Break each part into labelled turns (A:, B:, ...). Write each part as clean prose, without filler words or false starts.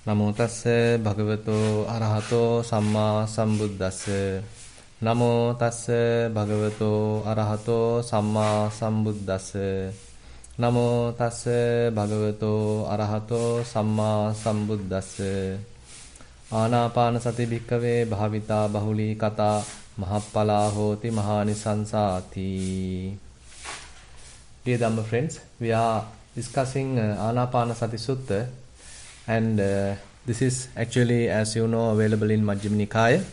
A: Namo tassa bhagavato arahato samma sambuddhassa. Namo tassa bhagavato arahato samma sambuddhassa. Namo tassa bhagavato arahato samma sambuddhassa. Anapanasati bhikkhave bhavita bahuli kata mahappala hoti mahanisansati. Dear Dhamma friends, we are discussing Anapanasati Sutta, and this is actually, as you know, available in Majjhima Nikaya,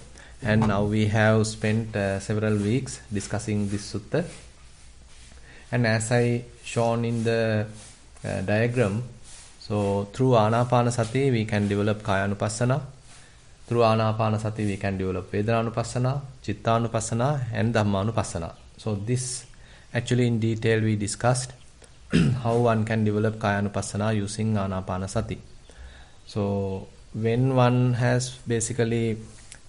A: and now we have spent several weeks discussing this sutta. And as I shown in the diagram, so through Anapanasati we can develop Kayanupassana, through Anapanasati we can develop Vedananupassana, Chittanupassana and Dhammanupassana. So this actually in detail we discussed how one can develop Kayanupassana using Anapanasati. So when one has basically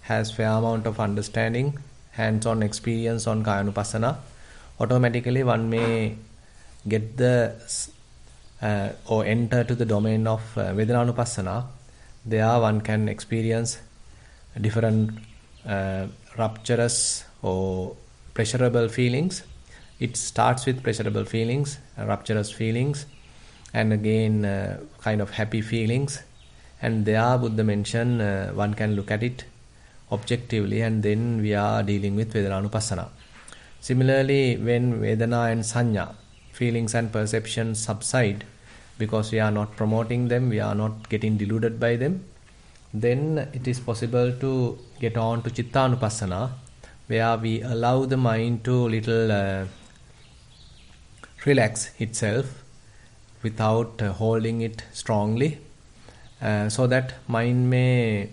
A: has fair amount of understanding, hands-on experience on Kayanupassana, automatically one may get the or enter to the domain of Vedananupassana. There one can experience different rapturous or pleasurable feelings. It starts with pleasurable feelings, rapturous feelings, and again kind of happy feelings. And there Buddha mentioned one can look at it objectively, and then we are dealing with Vedananupassana. Similarly, when Vedana and Sanya, feelings and perceptions subside, because we are not promoting them, we are not getting deluded by them, then it is possible to get on to Chittanupassana, where we allow the mind to little relax itself without holding it strongly, so that mind may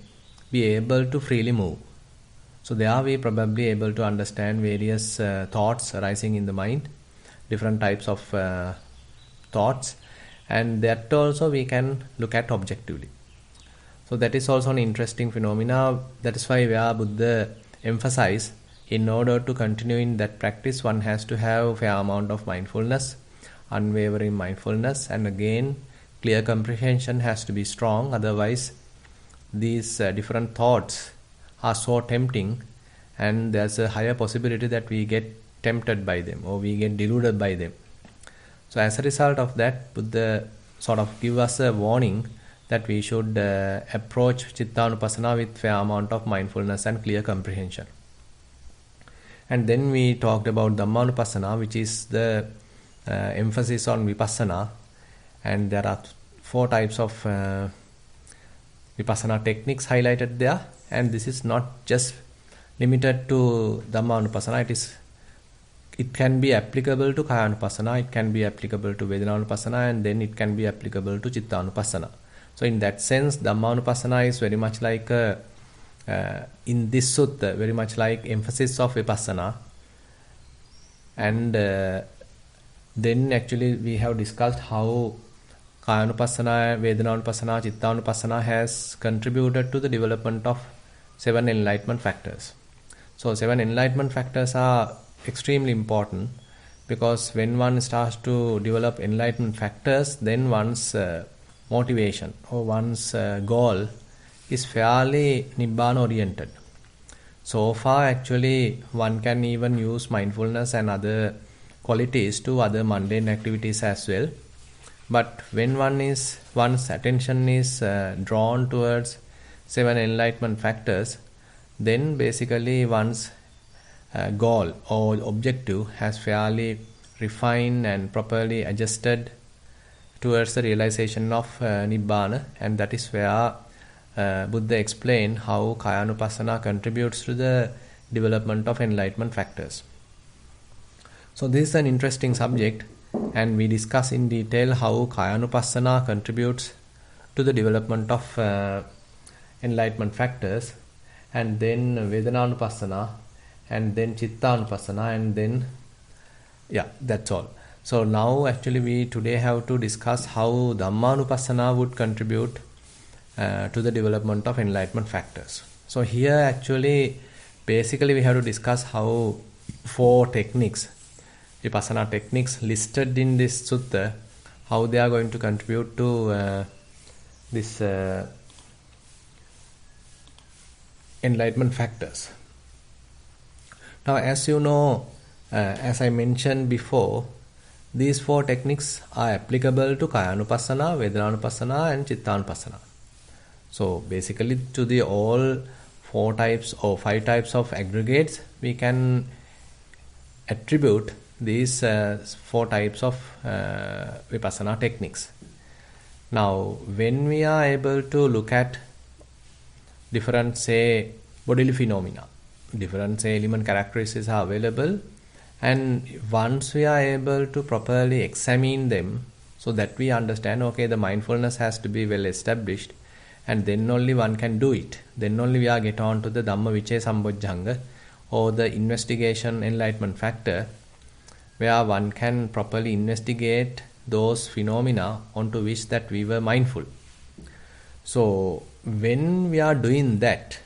A: be able to freely move. So there we probably able to understand various thoughts arising in the mind, different types of thoughts, and that also we can look at objectively. So that is also an interesting phenomena. That is why where Buddha emphasized, in order to continue in that practice, one has to have fair amount of mindfulness, unwavering mindfulness, and again clear comprehension has to be strong. Otherwise these different thoughts are so tempting, and there's a higher possibility that we get tempted by them or we get deluded by them. So as a result of that, Buddha sort of give us a warning that we should approach Chittanupassana with fair amount of mindfulness and clear comprehension. And then we talked about Dhammanupassana, which is the emphasis on Vipassana, and there are 4 types of Vipassana techniques highlighted there, and this is not just limited to Dhammanupassana. It can be applicable to Kayanupassana, it can be applicable to Vedananupassana, and then it can be applicable to Chittanupassana. So in that sense, Dhammanupassana is very much like in this sutta, very much like emphasis of Vipassana. And then actually we have discussed how Kayanupassana, Vedananupassana, Chittanupassana has contributed to the development of 7 enlightenment factors. So 7 enlightenment factors are extremely important, because when one starts to develop enlightenment factors, then one's motivation or one's goal is fairly Nibbana oriented. So far actually one can even use mindfulness and other qualities to other mundane activities as well. But when one's attention is drawn towards 7 enlightenment factors, then basically one's goal or objective has fairly refined and properly adjusted towards the realization of Nibbana, and that is where Buddha explained how Kayanupassana contributes to the development of enlightenment factors. So this is an interesting subject, and we discuss in detail how Kayanupassana contributes to the development of enlightenment factors, and then Vedananupassana, and then Chittanupassana, and then that's all. So now actually we today have to discuss how Dhammanupassana would contribute to the development of enlightenment factors. So here actually basically we have to discuss how 4 techniques, Vipassana techniques listed in this sutta, how they are going to contribute to this enlightenment factors. Now, as you know, as I mentioned before, these 4 techniques are applicable to Kayanupassana, Vedananupassana and Chittanapasana. So basically to the all 4 types or 5 types of aggregates, we can attribute these 4 types of Vipassana techniques. Now, when we are able to look at different, say, bodily phenomena, different, say, element characteristics are available, and once we are able to properly examine them so that we understand, okay, the mindfulness has to be well established, and then only one can do it. Then only we are get on to the Dhamma Vicaya Sambojjhanga, or the investigation enlightenment factor, where one can properly investigate those phenomena onto which that we were mindful. So when we are doing that,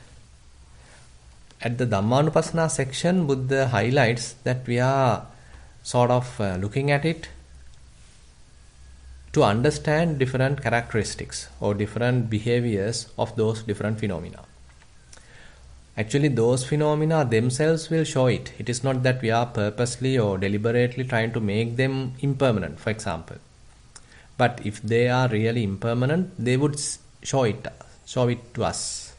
A: at the Dhammanupassana section, Buddha highlights that we are sort of looking at it to understand different characteristics or different behaviors of those different phenomena. Actually, those phenomena themselves will show it. It is not that we are purposely or deliberately trying to make them impermanent, for example. But if they are really impermanent, they would show it to us.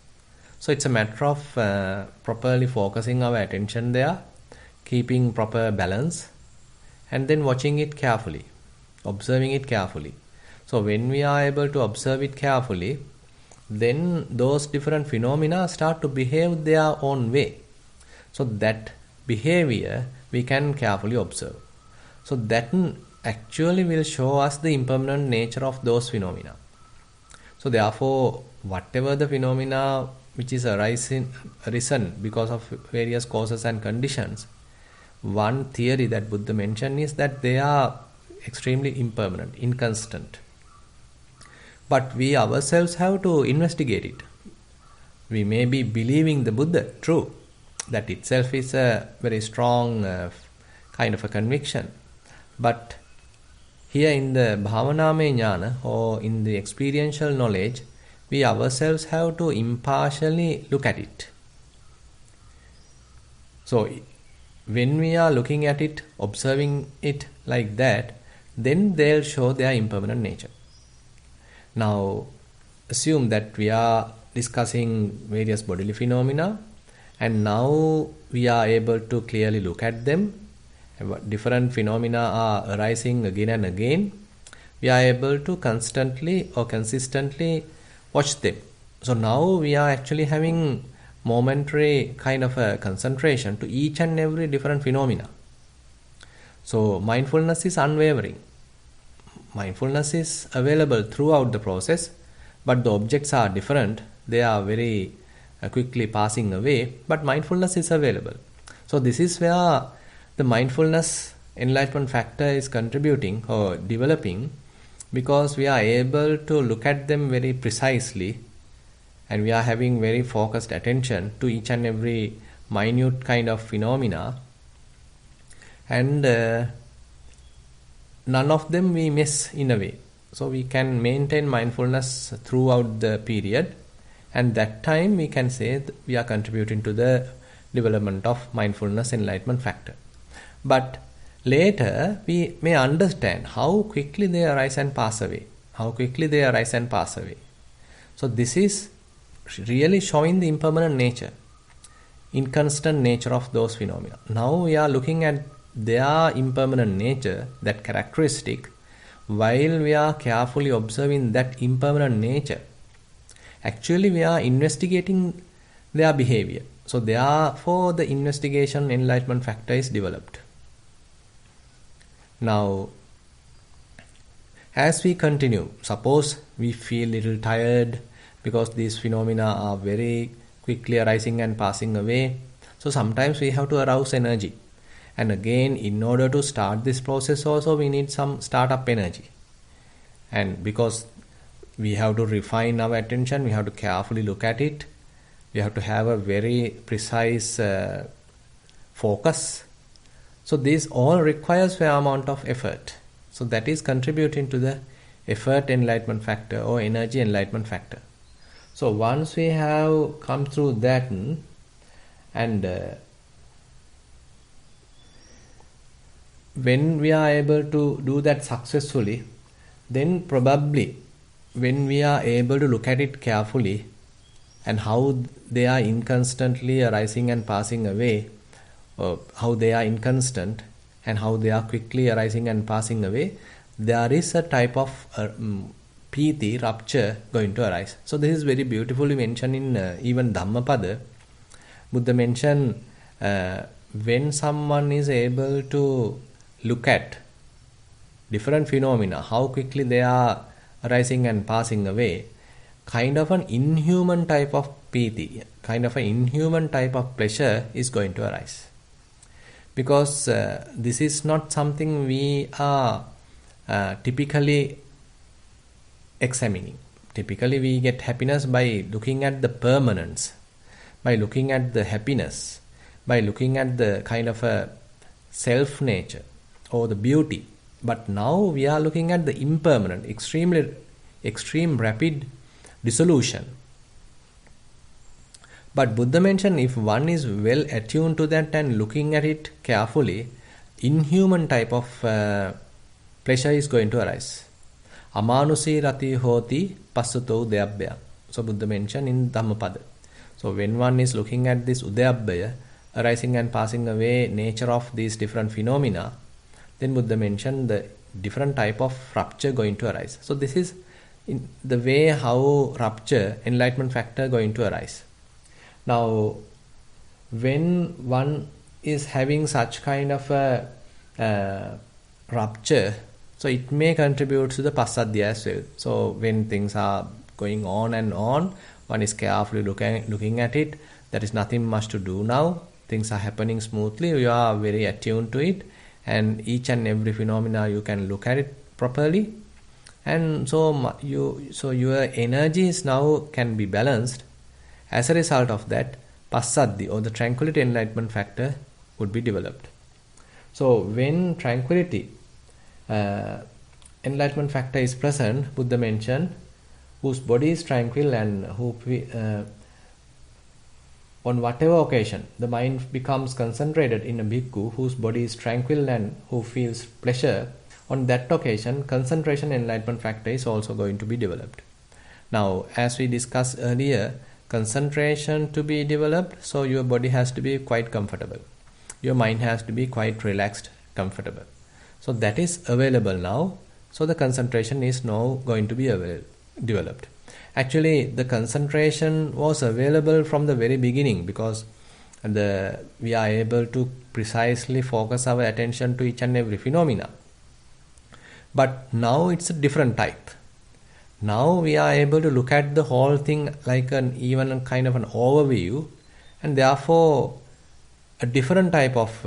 A: So it's a matter of properly focusing our attention there, keeping proper balance, and then watching it carefully, observing it carefully. So when we are able to observe it carefully, then those different phenomena start to behave their own way. So that behavior we can carefully observe. So that actually will show us the impermanent nature of those phenomena. So therefore, whatever the phenomena which is arisen because of various causes and conditions, one theory that Buddha mentioned is that they are extremely impermanent, inconstant. But we ourselves have to investigate it. We may be believing the Buddha, true. That itself is a very strong kind of a conviction. But here in the Bhavanamaya Jnana, or in the experiential knowledge, we ourselves have to impartially look at it. So when we are looking at it, observing it like that, then they'll show their impermanent nature. Now, assume that we are discussing various bodily phenomena, and now we are able to clearly look at them. Different phenomena are arising again and again. We are able to constantly or consistently watch them. So now we are actually having momentary kind of a concentration to each and every different phenomena. So mindfulness is unwavering. Mindfulness is available throughout the process, but the objects are different. They are very quickly passing away, but mindfulness is available. So this is where the mindfulness enlightenment factor is contributing or developing, because we are able to look at them very precisely, and we are having very focused attention to each and every minute kind of phenomena, and none of them we miss in a way. So we can maintain mindfulness throughout the period, and that time we can say that we are contributing to the development of mindfulness enlightenment factor. But later we may understand how quickly they arise and pass away. So this is really showing the impermanent nature, inconstant nature of those phenomena. Now we are looking at their impermanent nature, that characteristic, while we are carefully observing that impermanent nature. Actually we are investigating their behavior. So therefore the investigation enlightenment factor is developed. Now, as we continue, suppose we feel a little tired because these phenomena are very quickly arising and passing away. So sometimes we have to arouse energy. And again, in order to start this process also, we need some startup energy. And because we have to refine our attention, we have to carefully look at it, we have to have a very precise focus. So this all requires a fair amount of effort. So that is contributing to the effort enlightenment factor or energy enlightenment factor. So once we have come through that, and when we are able to do that successfully, then probably when we are able to look at it carefully and how they are inconstantly arising and passing away, or how they are inconstant and how they are quickly arising and passing away, there is a type of piti, rupture, going to arise. So this is very beautifully mentioned in even Dhammapada. Buddha mentioned when someone is able to look at different phenomena, how quickly they are arising and passing away, kind of an inhuman type of piti, kind of an inhuman type of pleasure is going to arise. Because this is not something we are typically examining. Typically we get happiness by looking at the permanence, by looking at the happiness, by looking at the kind of a self nature or the beauty. But now we are looking at the impermanent, extreme rapid dissolution. But Buddha mentioned if one is well attuned to that and looking at it carefully, inhuman type of pleasure is going to arise. Amanusi rati hoti passato udayabhaya. So Buddha mentioned in Dhammapada. So when one is looking at this udayabhaya, arising and passing away nature of these different phenomena, then Buddha mentioned the different type of rupture going to arise. So this is in the way how rupture, enlightenment factor going to arise. Now, when one is having such kind of a rupture, so it may contribute to the passaddhya as well. So when things are going on and on, one is carefully looking at it. There is nothing much to do now. Things are happening smoothly. You are very attuned to it, and each and every phenomena you can look at it properly, and so your energies now can be balanced. As a result of that, passaddhi or the tranquility enlightenment factor would be developed. So when tranquility enlightenment factor is present, Buddha mentioned, whose body is tranquil and who on whatever occasion the mind becomes concentrated in a bhikkhu whose body is tranquil and who feels pleasure, on that occasion concentration enlightenment factor is also going to be developed. Now, as we discussed earlier, concentration to be developed, so your body has to be quite comfortable. Your mind has to be quite relaxed, comfortable. So that is available now. So the concentration is now going to be developed. Actually, the concentration was available from the very beginning because we are able to precisely focus our attention to each and every phenomena. But now it's a different type. Now we are able to look at the whole thing like even a kind of an overview, and therefore a different type of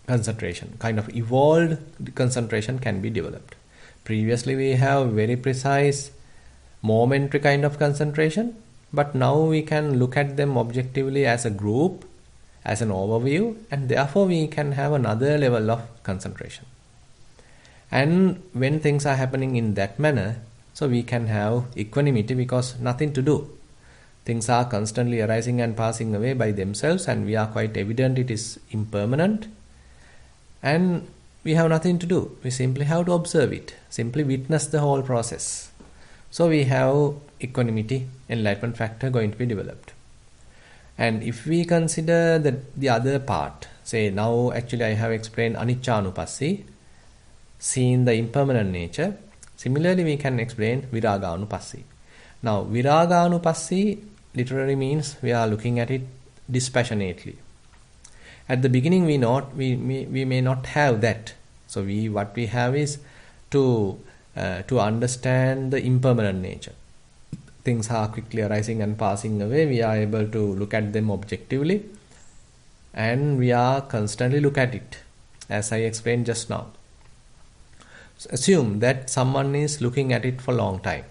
A: concentration, kind of evolved concentration can be developed. Previously we have very precise momentary kind of concentration, but now we can look at them objectively as a group, as an overview, and therefore we can have another level of concentration. And when things are happening in that manner, so we can have equanimity because nothing to do. Things are constantly arising and passing away by themselves, and we are quite evident it is impermanent. And we have nothing to do. We simply have to observe it, simply witness the whole process. So we have equanimity, enlightenment factor going to be developed. And if we consider the other part, say now actually I have explained anicca-anupassi, seeing the impermanent nature. Similarly, we can explain viraga-anupassi. Now, viraga-anupassi literally means we are looking at it dispassionately. At the beginning, we may not have that. So, what we have is to understand the impermanent nature. Things are quickly arising and passing away. We are able to look at them objectively, and we are constantly look at it, as I explained just now. Assume that someone is looking at it for a long time.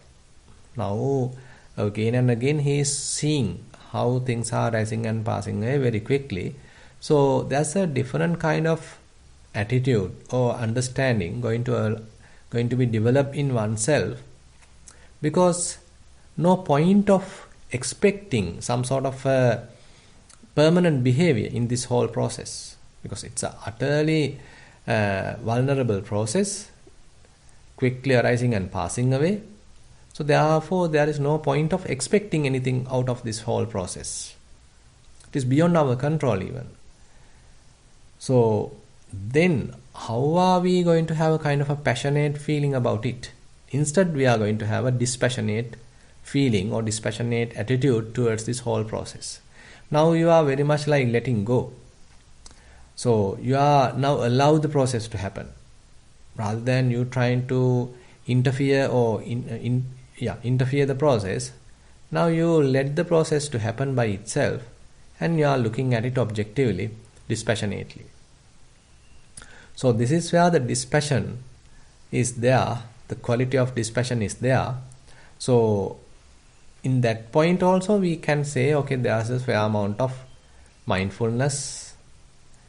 A: Now, again and again, he is seeing how things are rising and passing away very quickly. So, there's a different kind of attitude or understanding going to be developed in oneself, because no point of expecting some sort of a permanent behavior in this whole process, because it's a utterly vulnerable process, quickly arising and passing away. So therefore there is no point of expecting anything out of this whole process. It is beyond our control even. So then how are we going to have a kind of a passionate feeling about it? Instead we are going to have a dispassionate feeling or dispassionate attitude towards this whole process. Now you are very much like letting go. So you are now allow the process to happen, rather than you trying to interfere or interfere the process. Now you let the process to happen by itself, and you are looking at it objectively, dispassionately. So this is where the dispassion is there, the quality of dispassion is there. So in that point also we can say, okay, there's a fair amount of mindfulness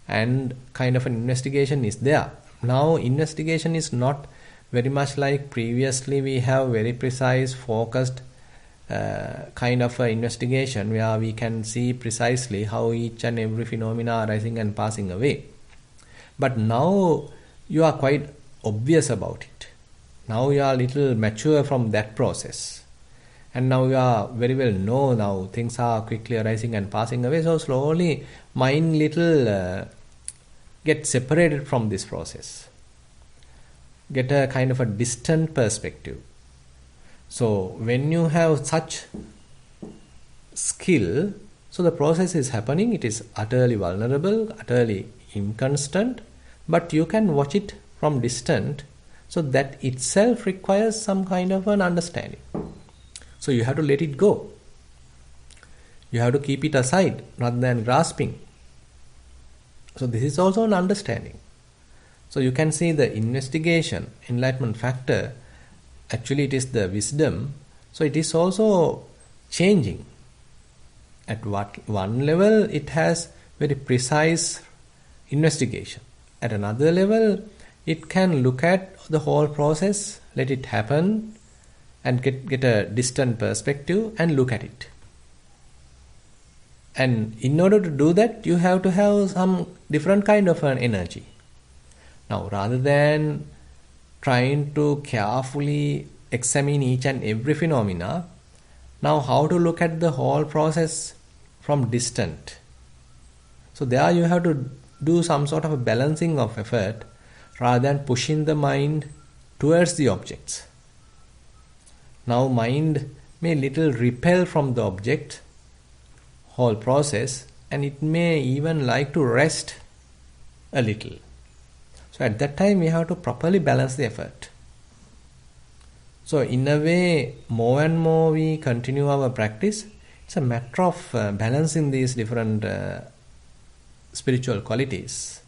A: and kind of an investigation is there. Now investigation is not very much like previously we have very precise, focused kind of a investigation where we can see precisely how each and every phenomena arising and passing away. But now you are quite obvious about it. Now you are a little mature from that process. And now you are very well know now things are quickly arising and passing away. So slowly mind little get separated from this process. Get a kind of a distant perspective. So when you have such skill, so the process is happening, it is utterly vulnerable, utterly inconstant, but you can watch it from distant. So that itself requires some kind of an understanding. So you have to let it go. You have to keep it aside rather than grasping. So this is also an understanding. So you can see the investigation, enlightenment factor, actually it is the wisdom. So it is also changing. At one level it has very precise investigation. At another level it can look at the whole process, let it happen, and get a distant perspective and look at it. And in order to do that, you have to have some different kind of an energy. Now, rather than trying to carefully examine each and every phenomena, now how to look at the whole process from distant. So there you have to do some sort of a balancing of effort rather than pushing the mind towards the objects. Now mind may little repel from the object, whole process, and it may even like to rest a little. So at that time we have to properly balance the effort. So in a way, more and more we continue our practice, it's a matter of balancing these different spiritual qualities.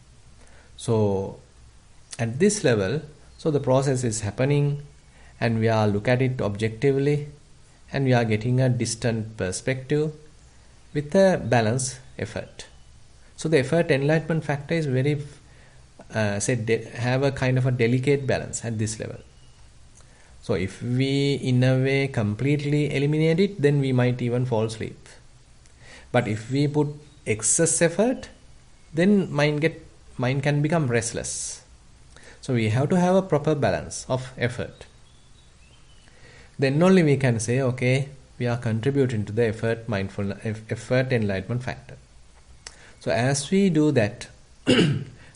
A: So at this level, so the process is happening and we are look at it objectively and we are getting a distant perspective with a balanced effort. So the effort enlightenment factor is very have a kind of a delicate balance at this level. So if we in a way completely eliminate it, then we might even fall asleep. But if we put excess effort, then mind can become restless. So we have to have a proper balance of effort. Then only we can say, okay, we are contributing to the effort enlightenment factor. So as we do that,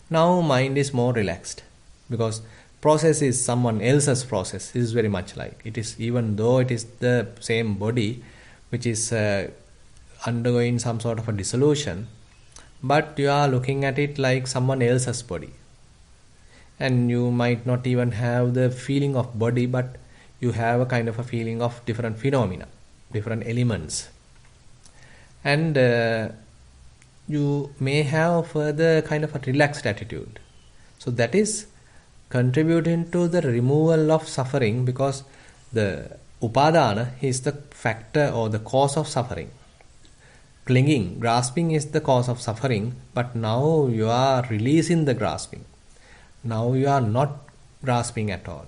A: now mind is more relaxed, because process is someone else's process. This is very much like it is, even though it is the same body which is undergoing some sort of a dissolution, but you are looking at it like someone else's body, and you might not even have the feeling of body, but you have a kind of a feeling of different phenomena, different elements, and you may have further kind of a relaxed attitude. So that is contributing to the removal of suffering, because the upadana is the factor or the cause of suffering. Clinging, grasping is the cause of suffering, but now you are releasing the grasping. Now you are not grasping at all.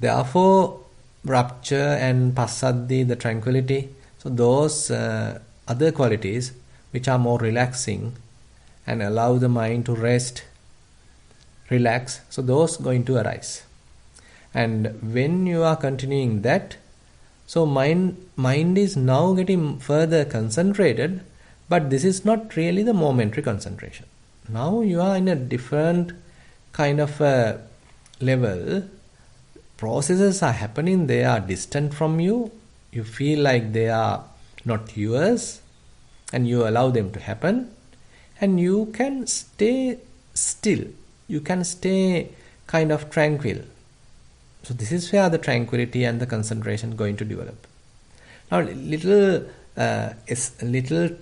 A: Therefore, rapture and passaddhi, the tranquility, so those other qualities which are more relaxing and allow the mind to rest, relax, so those going to arise. And when you are continuing that, so mind is now getting further concentrated, but this is not really the momentary concentration. Now you are in a different kind of a level. Processes are happening, they are distant from you. You feel like they are not yours, and you allow them to happen, and you can stay still. You can stay kind of tranquil. So this is where the tranquility and the concentration going to develop. Now, little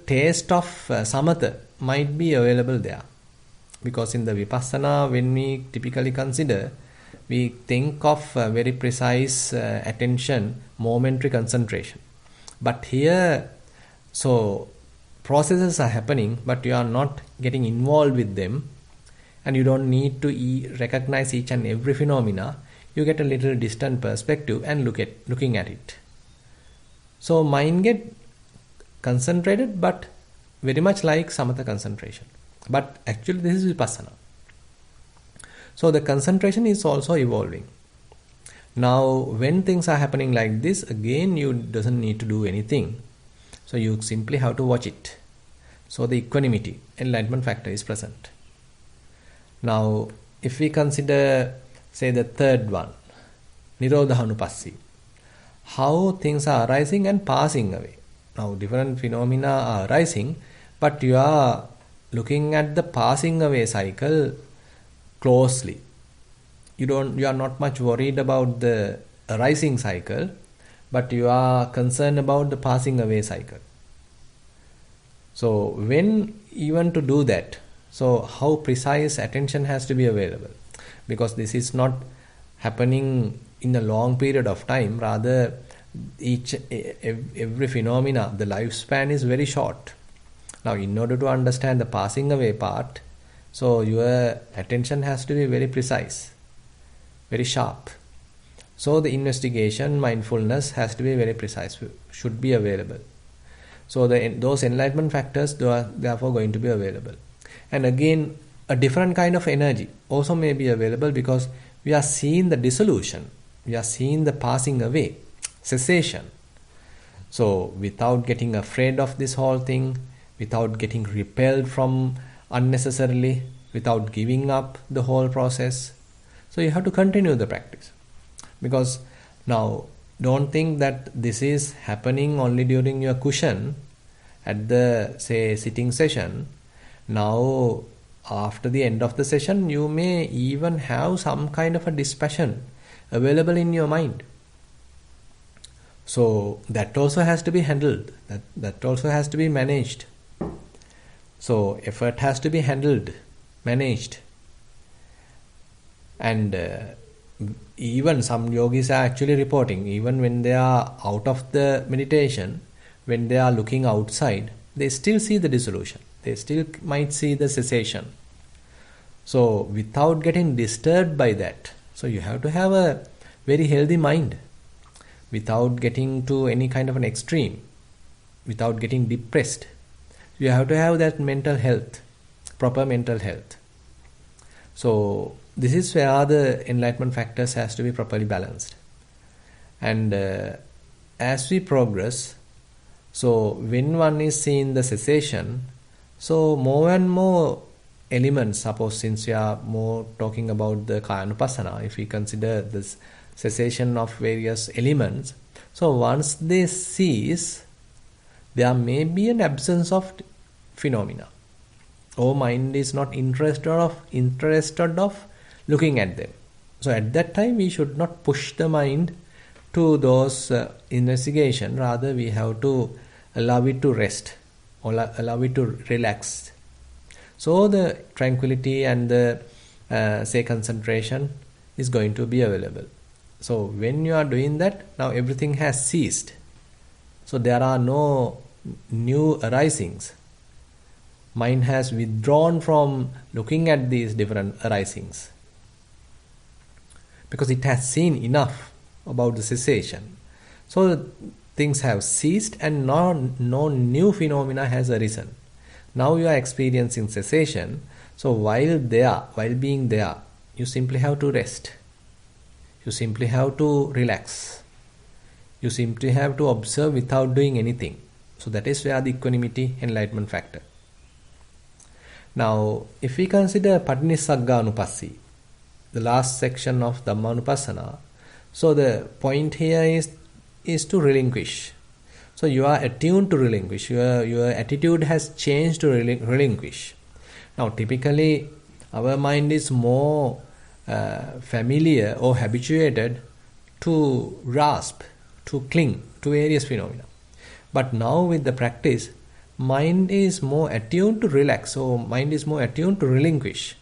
A: taste of samatha might be available there, because in the vipassana, when we typically consider, we think of very precise attention, momentary concentration. But here, so processes are happening, but you are not getting involved with them, and you don't need to recognize each and every phenomena. You get a little distant perspective and looking at it. So mind get concentrated, but very much like samatha concentration. But actually this is vipassana. So the concentration is also evolving. Now when things are happening like this, again you doesn't need to do anything. So you simply have to watch it. So the equanimity, enlightenment factor is present. Now if we consider, say, the third one, nirodhanupassi, how things are arising and passing away. Now different phenomena are arising, but you are looking at the passing away cycle closely. You are not much worried about the arising cycle, but you are concerned about the passing away cycle. So when even to do that, so how precise attention has to be available, because this is not happening in a long period of time. Rather, every phenomena, the lifespan is very short. Now in order to understand the passing away part, so your attention has to be very precise, very sharp. So the investigation, mindfulness has to be very precise, should be available. So those enlightenment factors are therefore going to be available. And again, a different kind of energy also may be available, because we are seeing the dissolution, we are seeing the passing away, cessation. So without getting afraid of this whole thing, without getting repelled from unnecessarily, without giving up the whole process, so you have to continue the practice. Because now don't think that this is happening only during your cushion at the, say, sitting session. Now after the end of the session, you may even have some kind of a dispassion available in your mind. So that also has to be handled, that also has to be managed. So effort has to be handled, managed. And even some yogis are actually reporting, even when they are out of the meditation, when they are looking outside, they still see the dissolution, they still might see the cessation. So without getting disturbed by that, so you have to have a very healthy mind, without getting to any kind of an extreme, without getting depressed. You have to have that mental health, proper mental health. So this is where the enlightenment factors has to be properly balanced. And as we progress, so when one is seeing the cessation, so more and more elements, suppose since we are more talking about the Kayanupasana, if we consider this cessation of various elements, so once they cease, there may be an absence of phenomena. Our mind is not interested of looking at them. So at that time we should not push the mind to those investigation. Rather we have to allow it to rest, or allow it to relax. So the tranquility and the say concentration is going to be available. So when you are doing that, now everything has ceased. So there are no new arisings. Mind has withdrawn from looking at these different arisings, because it has seen enough. about the cessation. So things have ceased and no new phenomena has arisen. Now you are experiencing cessation. So while being there, you simply have to rest. You simply have to relax. You simply have to observe without doing anything. So that is where the equanimity, enlightenment factor. Now, if we consider Patinissagganupassi, the last section of Dhammanupassana, so the point here is to relinquish. So you are attuned to relinquish. Your attitude has changed to relinquish. Now, typically, our mind is more familiar or habituated to grasp, to cling to various phenomena. But now with the practice, mind is more attuned to relax, so mind is more attuned to relinquish.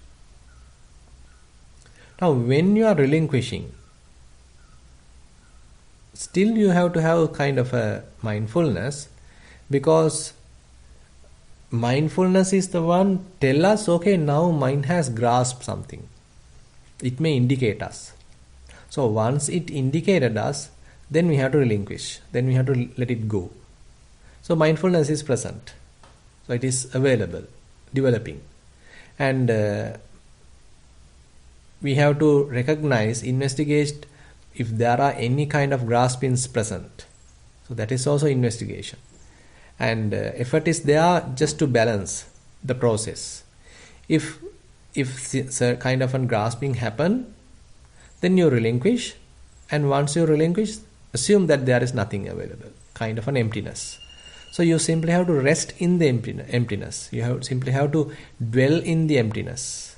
A: Now when you are relinquishing, still you have to have a kind of a mindfulness, because mindfulness is the one tell us, okay, now mind has grasped something. It may indicate us. So once it indicated us, then we have to relinquish, then we have to let it go. So mindfulness is present. So it is available, developing. And we have to recognize, investigate if there are any kind of graspings present. So that is also investigation. And effort is there just to balance the process. If kind of a grasping happen, then you relinquish. And once you relinquish, assume that there is nothing available, kind of an emptiness. So you simply have to rest in the emptiness. You simply have to dwell in the emptiness.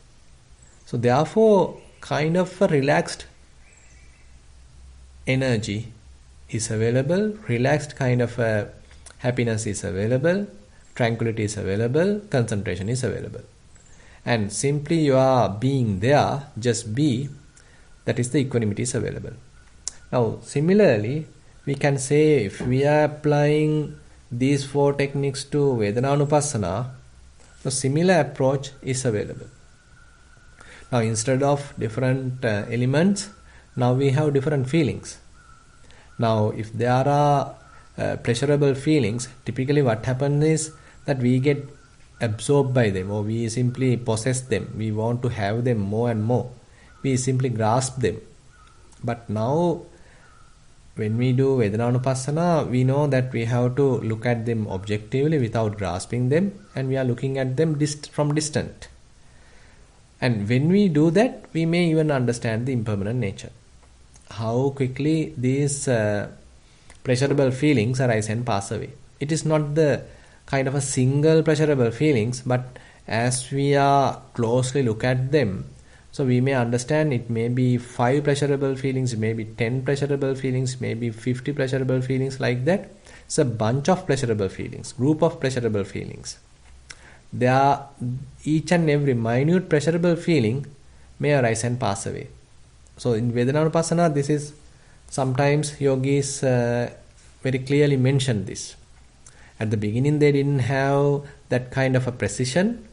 A: So therefore, kind of a relaxed energy is available, relaxed kind of a happiness is available, tranquility is available, concentration is available. And simply you are being there, just be, that is the equanimity is available. Now similarly, we can say if we are applying these four techniques to Vedananupassana, the similar approach is available. Now instead of different elements, now we have different feelings. Now if there are pleasurable feelings, typically what happens is that we get absorbed by them, or we simply possess them. We want to have them more and more. We simply grasp them. But now when we do Vedananupassana, we know that we have to look at them objectively without grasping them, and we are looking at them from distant. And when we do that, we may even understand the impermanent nature. How quickly these pleasurable feelings arise and pass away. It is not the kind of a single pleasurable feelings, but as we are closely look at them, so we may understand it may be 5 pleasurable feelings, it may be 10 pleasurable feelings, maybe 50 pleasurable feelings, like that. It's a bunch of pleasurable feelings, group of pleasurable feelings. There are each and every minute pleasurable feeling may arise and pass away. So in Vedananupassana, this is sometimes yogis very clearly mention this. At the beginning, they didn't have that kind of a precision,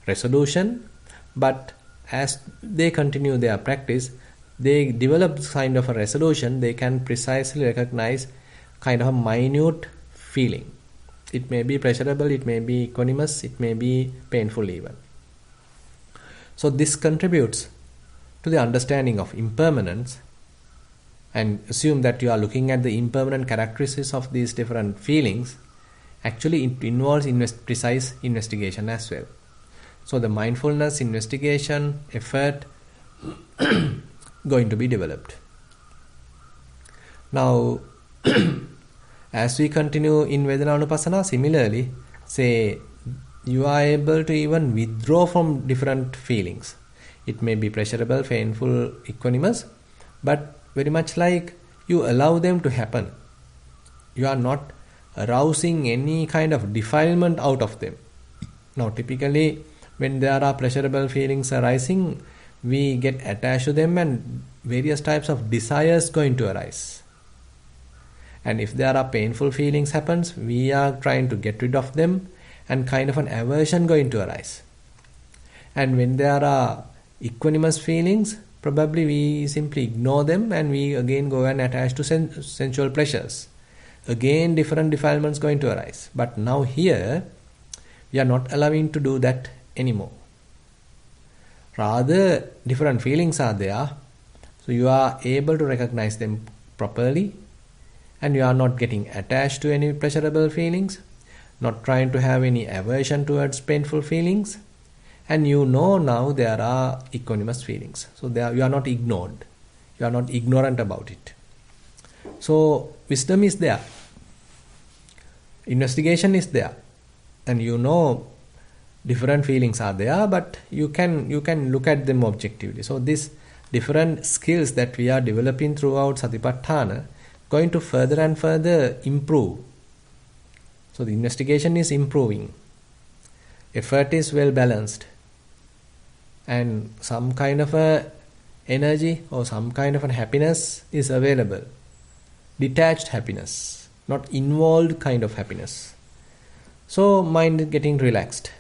A: resolution, but as they continue their practice, they develop kind of a resolution. They can precisely recognize kind of a minute feeling. It may be pleasurable, it may be equanimous, it may be painful even. So this contributes to the understanding of impermanence, and assume that you are looking at the impermanent characteristics of these different feelings. Actually, it involves precise investigation as well. So the mindfulness, investigation, effort going to be developed. Now, as we continue in Vedananupassana, similarly, say you are able to even withdraw from different feelings. It may be pleasurable, painful, equanimous, but very much like you allow them to happen. You are not arousing any kind of defilement out of them. Now, typically, when there are pleasurable feelings arising, we get attached to them and various types of desires going to arise. And if there are painful feelings happens, we are trying to get rid of them, and kind of an aversion going to arise. And when there are equanimous feelings, probably we simply ignore them and we again go and attach to sensual pleasures. Again, different defilements going to arise. But now here, we are not allowing to do that anymore. Rather, different feelings are there. So you are able to recognize them properly. And you are not getting attached to any pleasurable feelings. Not trying to have any aversion towards painful feelings. And you know now there are equanimous feelings. So you are not ignored. You are not ignorant about it. So wisdom is there. Investigation is there. And you know different feelings are there, but you can look at them objectively. So these different skills that we are developing throughout Satipatthana going to further and further improve. So the investigation is improving. Effort is well balanced. And some kind of a energy or some kind of a happiness is available. Detached happiness, not involved kind of happiness. So mind is getting relaxed.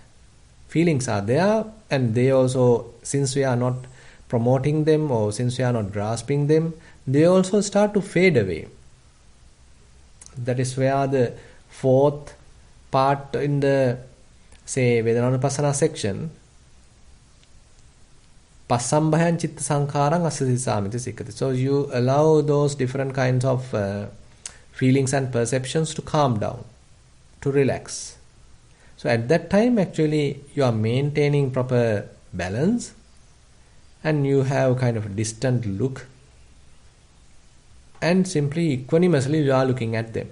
A: Feelings are there, and they also, since we are not promoting them or since we are not grasping them, they also start to fade away. That is where the fourth part in the, say, Anapanasati section, Passambhayan chitta sankharang asasisamiti sikkati. So you allow those different kinds of feelings and perceptions to calm down, to relax. So at that time, actually, you are maintaining proper balance and you have kind of a distant look and simply equanimously you are looking at them.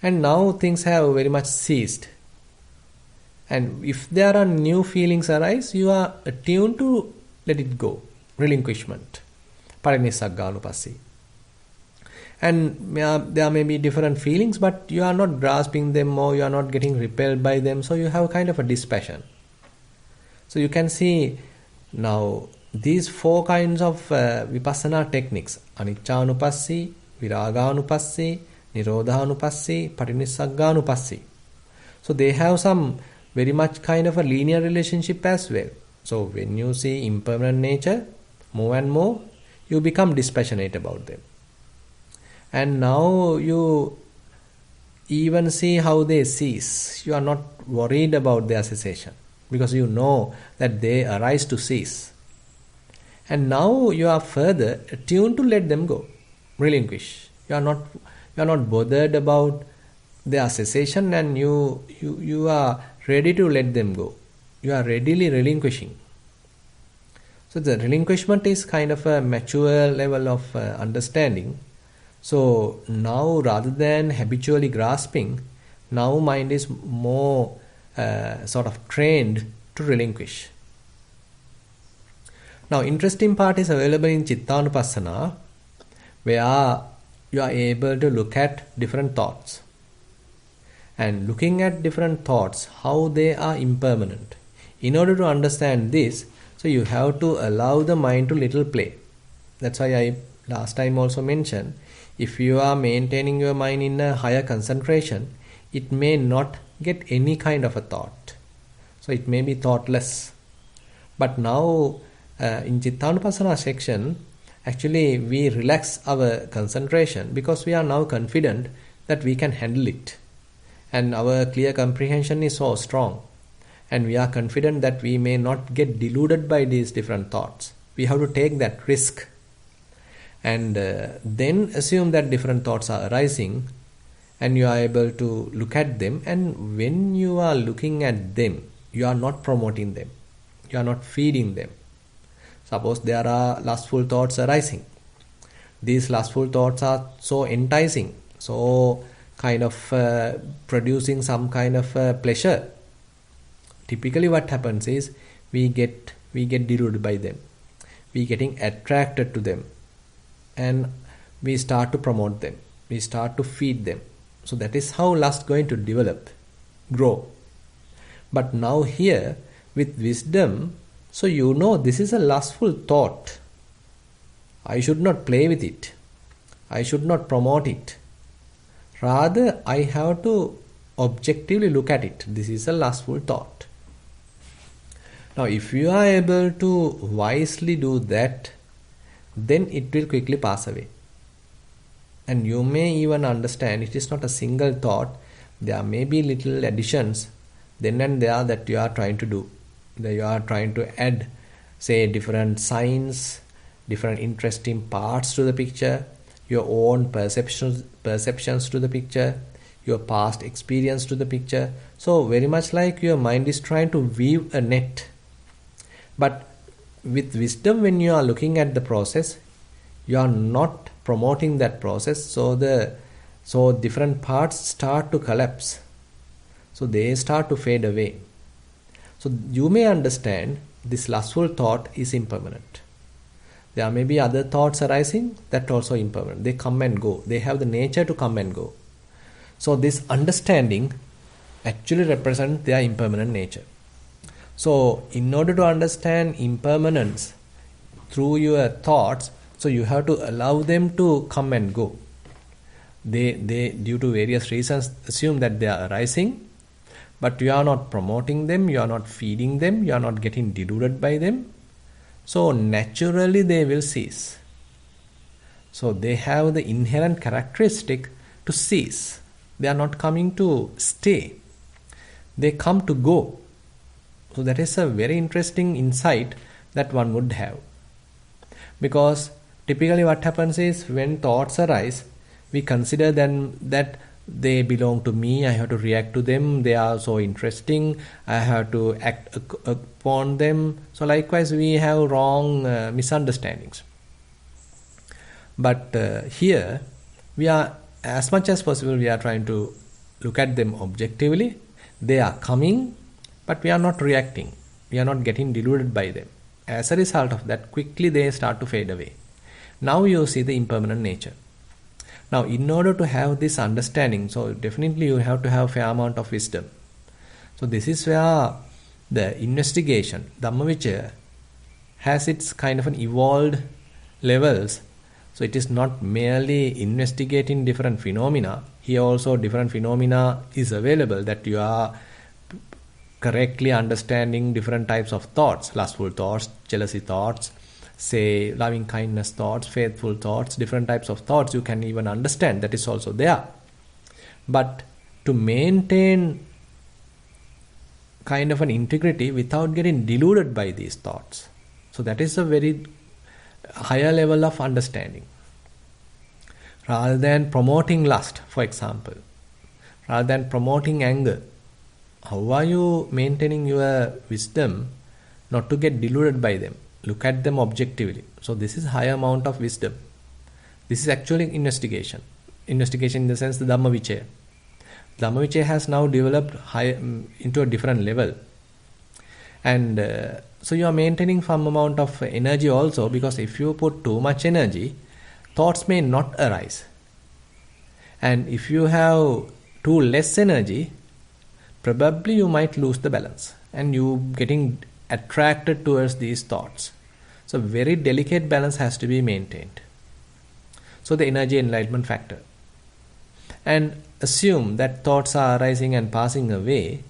A: And now things have very much ceased. And if there are new feelings arise, you are attuned to let it go. Relinquishment. Parinissagganupassi. And there may be different feelings, but you are not grasping them or you are not getting repelled by them. So you have kind of a dispassion. So you can see now these four kinds of Vipassana techniques. Aniccanupassi, Viragaanupassi, Nirodhanupassi, Parinissagganupassi. So they have some very much kind of a linear relationship as well. So when you see impermanent nature, more and more, you become dispassionate about them. And now you even see how they cease. You are not worried about their cessation because you know that they arise to cease. And now you are further attuned to let them go, relinquish. You are not bothered about their cessation, and you are ready to let them go. You are readily relinquishing. So the relinquishment is kind of a mature level of understanding. So now rather than habitually grasping, now mind is more sort of trained to relinquish. Now interesting part is available in Chittanapasana, where you are able to look at different thoughts. And looking at different thoughts, how they are impermanent. In order to understand this, so you have to allow the mind to little play. That's why I last time also mentioned, if you are maintaining your mind in a higher concentration, it may not get any kind of a thought. So it may be thoughtless. But now in Chittanapasana section, actually we relax our concentration because we are now confident that we can handle it. And our clear comprehension is so strong. And we are confident that we may not get deluded by these different thoughts. We have to take that risk. And then assume that different thoughts are arising and you are able to look at them. And when you are looking at them, you are not promoting them. You are not feeding them. Suppose there are lustful thoughts arising. These lustful thoughts are so enticing, so kind of producing some kind of pleasure. Typically what happens is we get deluded by them. We getting attracted to them. And we start to promote them. We start to feed them. So that is how lust going to develop, grow. But now here, with wisdom, so you know this is a lustful thought. I should not play with it. I should not promote it. Rather, I have to objectively look at it. This is a lustful thought. Now, if you are able to wisely do that, then it will quickly pass away. And you may even understand it is not a single thought. There may be little additions then and there that you are trying to do. That you are trying to add, say, different signs, different interesting parts to the picture, your own perceptions to the picture, your past experience to the picture. So very much like your mind is trying to weave a net. But with wisdom, when you are looking at the process, you are not promoting that process. So different parts start to collapse. So they start to fade away. So you may understand this lustful thought is impermanent. There may be other thoughts arising that also impermanent. They come and go. They have the nature to come and go. So this understanding actually represents their impermanent nature. So in order to understand impermanence through your thoughts, so you have to allow them to come and go. They due to various reasons assume that they are arising, but you are not promoting them, you are not feeding them, you are not getting deluded by them. So naturally they will cease. So they have the inherent characteristic to cease. They are not coming to stay. They come to go. So that is a very interesting insight that one would have. Because typically what happens is when thoughts arise, we consider then that they belong to me, I have to react to them, they are so interesting, I have to act upon them. So likewise we have wrong misunderstandings. But here we are, as much as possible, we are trying to look at them objectively. They are coming, but we are not reacting. We are not getting deluded by them. As a result of that, quickly they start to fade away. Now you see the impermanent nature. Now, in order to have this understanding, so definitely you have to have a fair amount of wisdom. So this is where the investigation, Dhammavicaya, has its kind of an evolved levels. So it is not merely investigating different phenomena. Here also different phenomena is available, that you are correctly understanding different types of thoughts, lustful thoughts, jealousy thoughts, say loving kindness thoughts, faithful thoughts, different types of thoughts you can even understand, that is also there. But to maintain kind of an integrity without getting deluded by these thoughts, so that is a very higher level of understanding. Rather than promoting lust, for example, rather than promoting anger, how are you maintaining your wisdom not to get deluded by them? Look at them objectively. So this is higher amount of wisdom. This is actually investigation. Investigation in the sense the Dhammavicaya. Dhammavicaya has now developed into a different level. And so you are maintaining some amount of energy also, because if you put too much energy, thoughts may not arise. And if you have too less energy, probably you might lose the balance and you getting attracted towards these thoughts. So very delicate balance has to be maintained. So the energy enlightenment factor. And assume that thoughts are arising and passing away,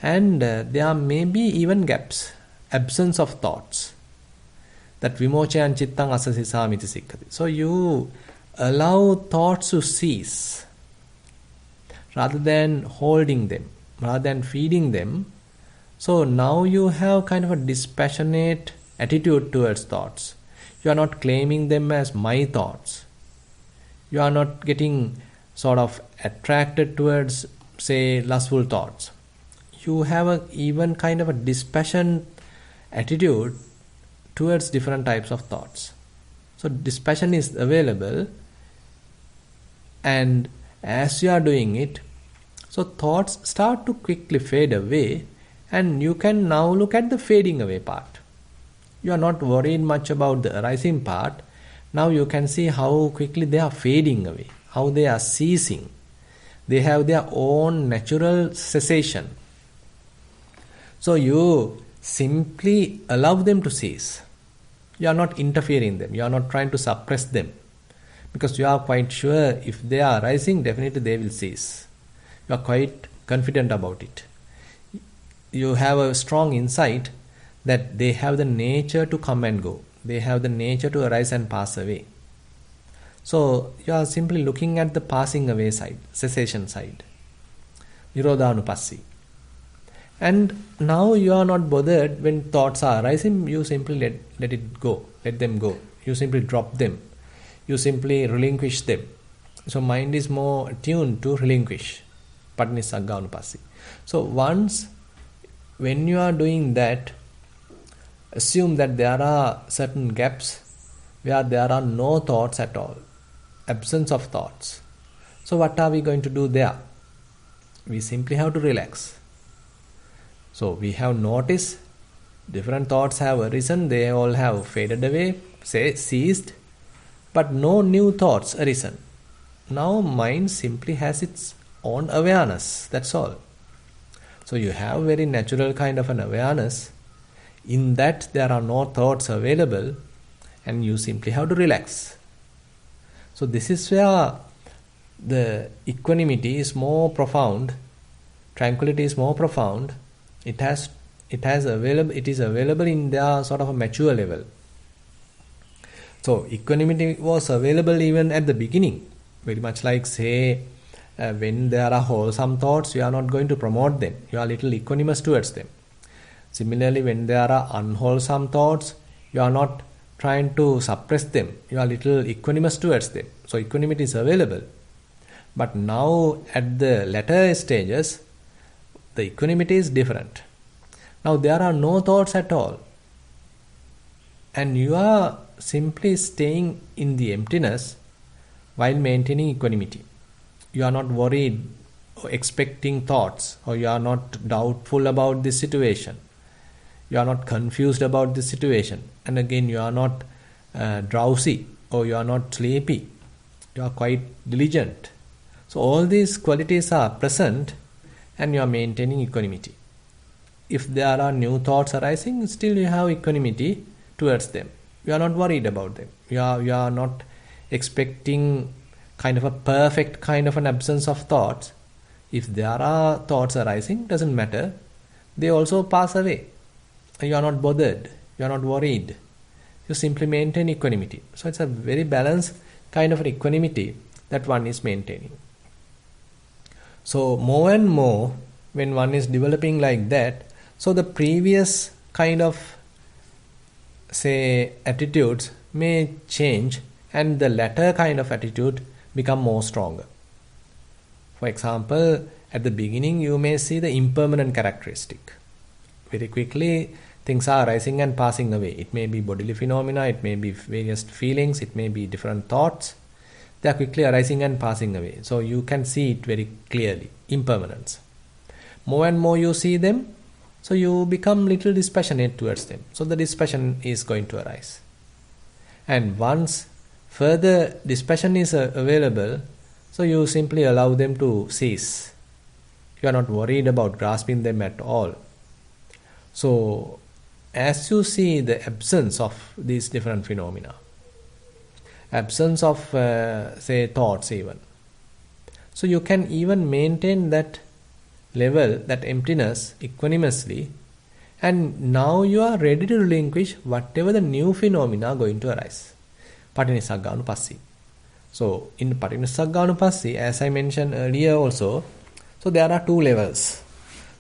A: and there may be even gaps, absence of thoughts. That vimochayan chittang asasisamiti sikkati. So you allow thoughts to cease rather than holding them, rather than feeding them. So now you have kind of a dispassionate attitude towards thoughts. You are not claiming them as my thoughts. You are not getting sort of attracted towards, say, lustful thoughts. You have a even kind of a dispassion attitude towards different types of thoughts. So dispassion is available, and as you are doing it, so thoughts start to quickly fade away, and you can now look at the fading away part. You are not worried much about the arising part. Now you can see how quickly they are fading away, how they are ceasing. They have their own natural cessation. So you simply allow them to cease. You are not interfering them. You are not trying to suppress them. Because you are quite sure if they are arising, definitely they will cease. You are quite confident about it. You have a strong insight that they have the nature to come and go. They have the nature to arise and pass away. So you are simply looking at the passing away side, cessation side, Nirodhanupassi. And now you are not bothered when thoughts are arising, you simply let it go, let them go. You simply drop them. You simply relinquish them. So mind is more attuned to relinquish, Patinissagganupassi. So when you are doing that, assume that there are certain gaps where there are no thoughts at all, absence of thoughts. So what are we going to do there? We simply have to relax. So we have noticed different thoughts have arisen, they all have faded away, ceased, but no new thoughts arisen. Now mind simply has its own awareness, that's all. So you have very natural kind of an awareness. In that there are no thoughts available, and you simply have to relax. So this is where the equanimity is more profound, tranquility is more profound. It is available in their sort of a mature level. So equanimity was available even at the beginning, very much like say when there are wholesome thoughts, you are not going to promote them, you are a little equanimous towards them. Similarly, when there are unwholesome thoughts, you are not trying to suppress them, you are a little equanimous towards them. So equanimity is available. But now at the latter stages, the equanimity is different. Now there are no thoughts at all. And you are simply staying in the emptiness while maintaining equanimity. You are not worried or expecting thoughts, or you are not doubtful about this situation. You are not confused about this situation. And again, you are not drowsy or you are not sleepy. You are quite diligent. So all these qualities are present and you are maintaining equanimity. If there are new thoughts arising, still you have equanimity towards them. You are not worried about them. You are not expecting kind of a perfect kind of an absence of thoughts. If there are thoughts arising, doesn't matter. They also pass away. You are not bothered. You are not worried. You simply maintain equanimity. So it's a very balanced kind of an equanimity that one is maintaining. So more and more, when one is developing like that, so the previous kind of, say, attitudes may change and the latter kind of attitude become more stronger. For example, at the beginning you may see the impermanent characteristic. Very quickly things are arising and passing away. It may be bodily phenomena, it may be various feelings, it may be different thoughts. They are quickly arising and passing away. So you can see it very clearly, impermanence. More and more you see them, so you become little dispassionate towards them. So the dispassion is going to arise. And once further dispassion is available, so you simply allow them to cease. You are not worried about grasping them at all. So as you see the absence of these different phenomena, absence of say thoughts even, so you can even maintain that level, that emptiness, equanimously, and now you are ready to relinquish whatever the new phenomena are going to arise. Patinissagganupassi. So in Patinissagganupassi, as I mentioned earlier also, so there are two levels.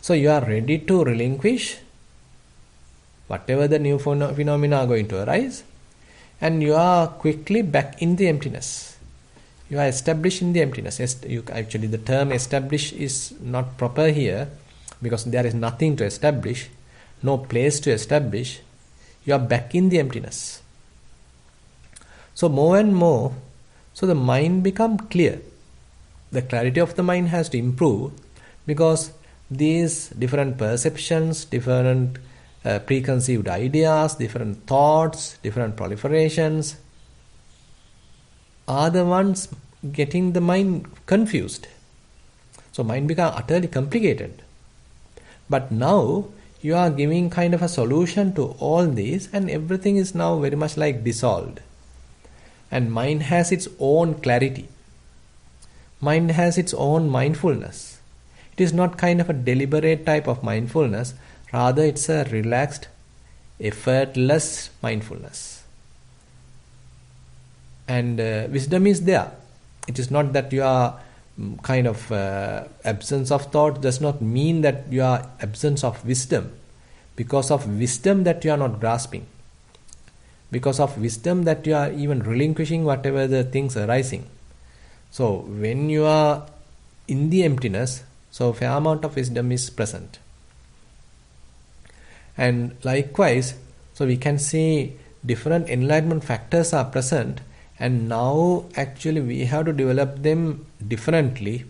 A: So you are ready to relinquish whatever the new phenomena are going to arise, and you are quickly back in the emptiness. You are established in the emptiness. Actually, the term establish is not proper here because there is nothing to establish, no place to establish. You are back in the emptiness. So more and more, so the mind become clear. The clarity of the mind has to improve because these different perceptions, different preconceived ideas, different thoughts, different proliferations are the ones getting the mind confused. So mind becomes utterly complicated. But now you are giving kind of a solution to all these, and everything is now very much like dissolved. And mind has its own clarity. Mind has its own mindfulness. It is not kind of a deliberate type of mindfulness, rather it's a relaxed, effortless mindfulness. And wisdom is there. It is not that you are kind of absence of thought does not mean that you are absence of wisdom. Because of wisdom that you are not grasping. Because of wisdom that you are even relinquishing whatever the things arising. So when you are in the emptiness, so fair amount of wisdom is present. And likewise, so we can see different enlightenment factors are present, and now actually we have to develop them differently.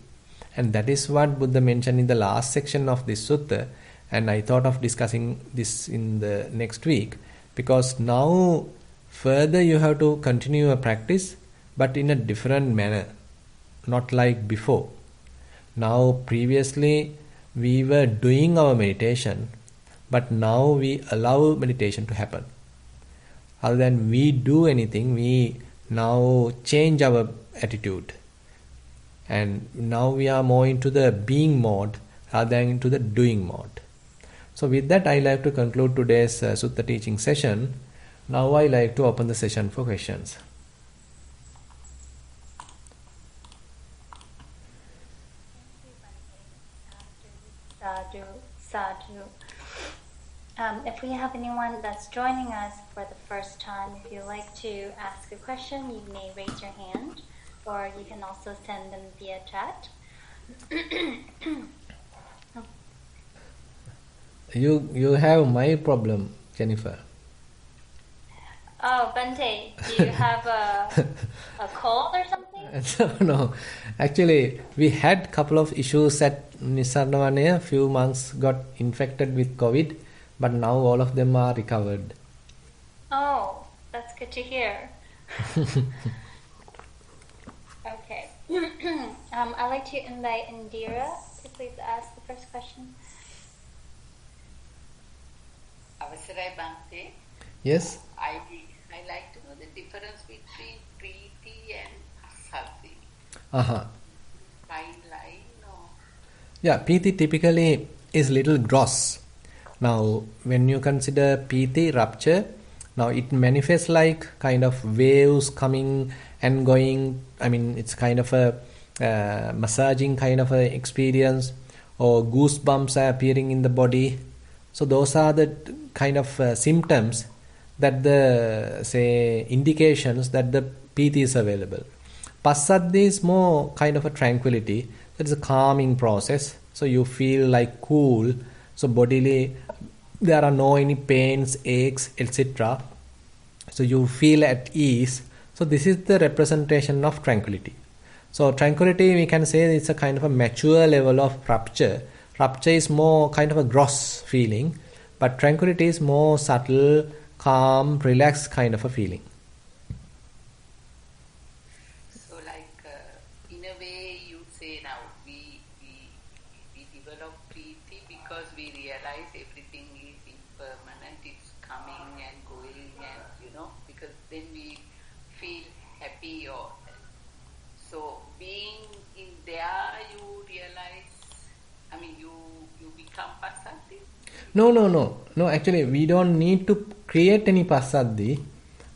A: And that is what Buddha mentioned in the last section of this sutta. And I thought of discussing this in the next week, because now further you have to continue a practice, but in a different manner, not like before. Now previously we were doing our meditation, but now we allow meditation to happen. Other than we do anything, we now change our attitude. And now we are more into the being mode rather than into the doing mode. So with that, I like to conclude today's Sutta teaching session. Now I like to open the session for questions.
B: Sadhu, sadhu. If we have anyone that's joining us for the first time, if you'd like to ask a question, you may raise your hand, or you can also send them via chat.
A: You have my problem, Jennifer.
B: Oh, Bante, do you have a cold or something?
A: No. Actually, we had a couple of issues at Nissarana. Few monks got infected with COVID, but now all of them are recovered.
B: Oh, that's good to hear. Okay. I'd like to invite Indira to please ask the first question.
C: Avasarai Bhante.
A: Yes?
C: I like to know the difference between Preeti and Asati. Fine line or?
A: Yeah, Piti typically is little gross. Now, when you consider Piti, rupture, now it manifests like kind of waves coming and going. I mean, it's kind of a massaging kind of a experience, or goosebumps are appearing in the body. So those are the kind of symptoms that the, say, indications that the Piti is available. Passaddhi is more kind of a tranquility. That is a calming process. So you feel like cool. So bodily, there are no any pains, aches, etc. So you feel at ease. So this is the representation of tranquility. So tranquility, we can say it's a kind of a mature level of rupture. Rupture is more kind of a gross feeling, but tranquility is more subtle, calm, relaxed kind of a feeling.
C: So like in a way you say now we develop Preeti because we realize everything is impermanent, it's coming and going, and because then we feel happy. Or so being in there you realize, I mean you become Passaddhi?
A: No, actually we don't need to create any Passaddhi.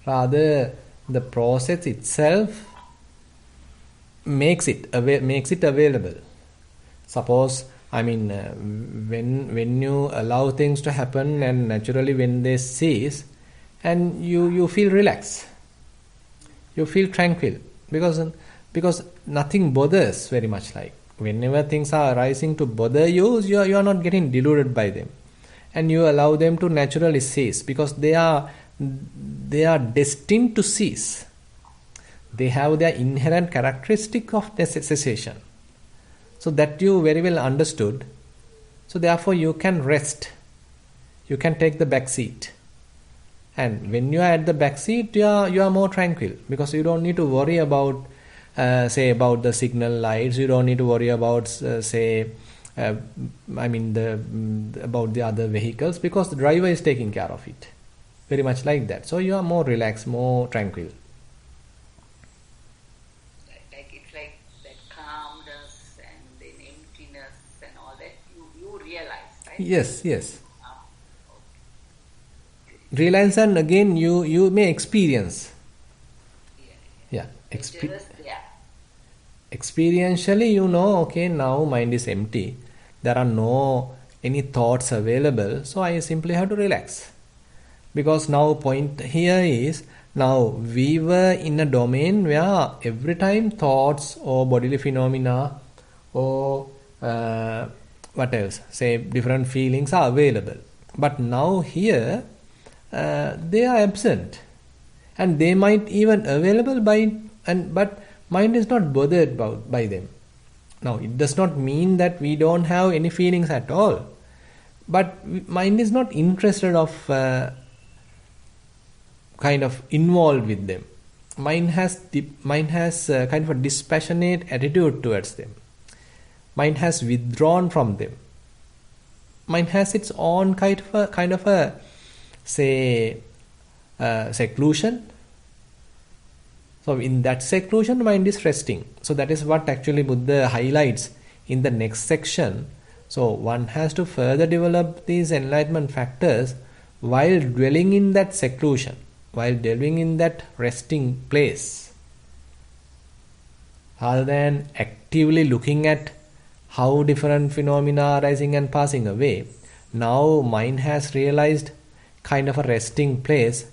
A: Rather, the process itself makes it available. Suppose, I mean, when you allow things to happen, and naturally when they cease, and you feel relaxed, you feel tranquil, because nothing bothers very much. Like whenever things are arising to bother you, you are not getting deluded by them, and you allow them to naturally cease, because they are destined to cease. They have their inherent characteristic of cessation. So that you very well understood. So therefore you can rest. You can take the back seat. And when you are at the back seat, you are more tranquil, because you don't need to worry about, say, about the signal lights. You don't need to worry about, about the other vehicles, because the driver is taking care of it. Very much like that. So you are more relaxed, more tranquil.
C: Like it's like that calmness and then emptiness and all that you realize, right?
A: Yes.
C: Okay.
A: realize, and again you may experience. Yeah,
C: Dangerous, yeah.
A: experientially you know, okay, now mind is empty, there are no any thoughts available, so I simply have to relax. Because now point here is, now we were in a domain where every time thoughts or bodily phenomena or what else, say different feelings are available, but now here they are absent, and they might even available but mind is not bothered about by them. Now it does not mean that we don't have any feelings at all, but mind is not interested of kind of involved with them. Mind has kind of a dispassionate attitude towards them. Mind has withdrawn from them. Mind has its own kind of a say seclusion. So in that seclusion, mind is resting. So that is what actually Buddha highlights in the next section. So one has to further develop these enlightenment factors while dwelling in that seclusion, while dwelling in that resting place, rather than actively looking at how different phenomena are arising and passing away. Now mind has realized kind of a resting place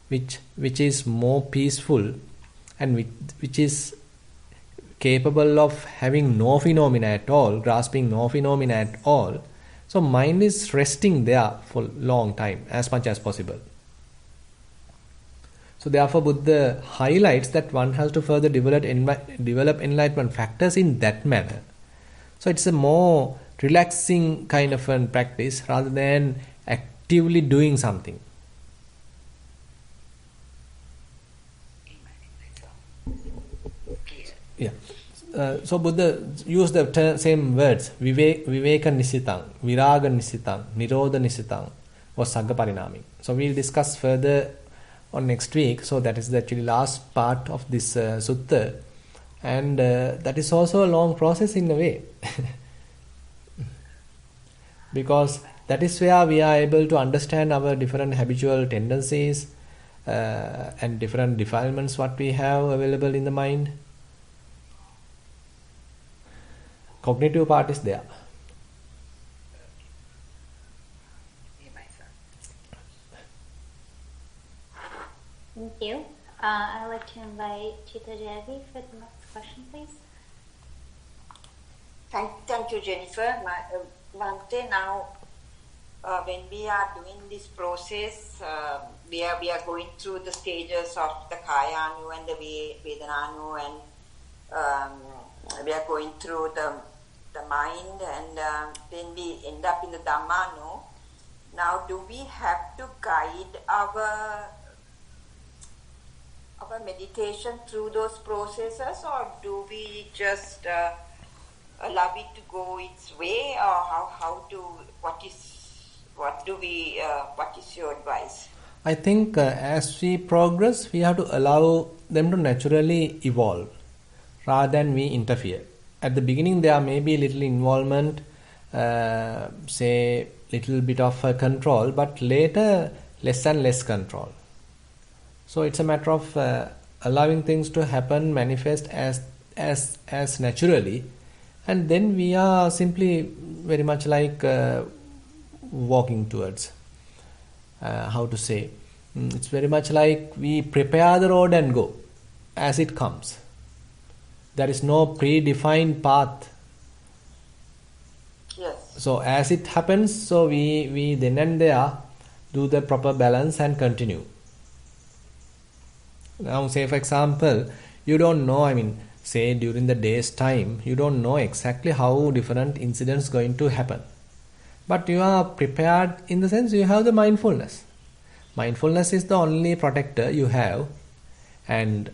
A: which is more peaceful and which is capable of having no phenomena at all, grasping no phenomena at all. So mind is resting there for long time, as much as possible. So therefore Buddha highlights that one has to further develop enlightenment factors in that manner. So it's a more relaxing kind of a practice rather than actively doing something. Yeah. So Buddha used the same words, viveka nisitang, viraga nisitang, nirodha nisitang, or sagga parinami. So we'll discuss further on next week. So that is the actually last part of this sutta, and that is also a long process in a way. Because that is where we are able to understand our different habitual tendencies and different defilements what we have available in the mind. Cognitive part is there.
B: Thank you. I'd like to invite Chitta Devi for the next question, please.
D: Thank you, Jennifer. Bhante, now when we are doing this process, we are going through the stages of the Kayanu and the Vedananu, and we are going through the mind, and then we end up in the Dhammanu. Now, do we have to guide our meditation through those processes, or do we just allow it to go its way, or what is your advice?
A: I think as we progress, we have to allow them to naturally evolve rather than we interfere. At the beginning, there may be little involvement, say little bit of control, but later less and less control. So it's a matter of allowing things to happen, manifest as naturally, and then we are simply very much like walking towards how to say. It's very much like we prepare the road and go as it comes. There is no predefined path.
D: Yes.
A: So as it happens, so we then and there do the proper balance and continue. Now say for example, you don't know, say during the day's time, you don't know exactly how different incidents going to happen. But you are prepared in the sense you have the mindfulness. Mindfulness is the only protector you have, and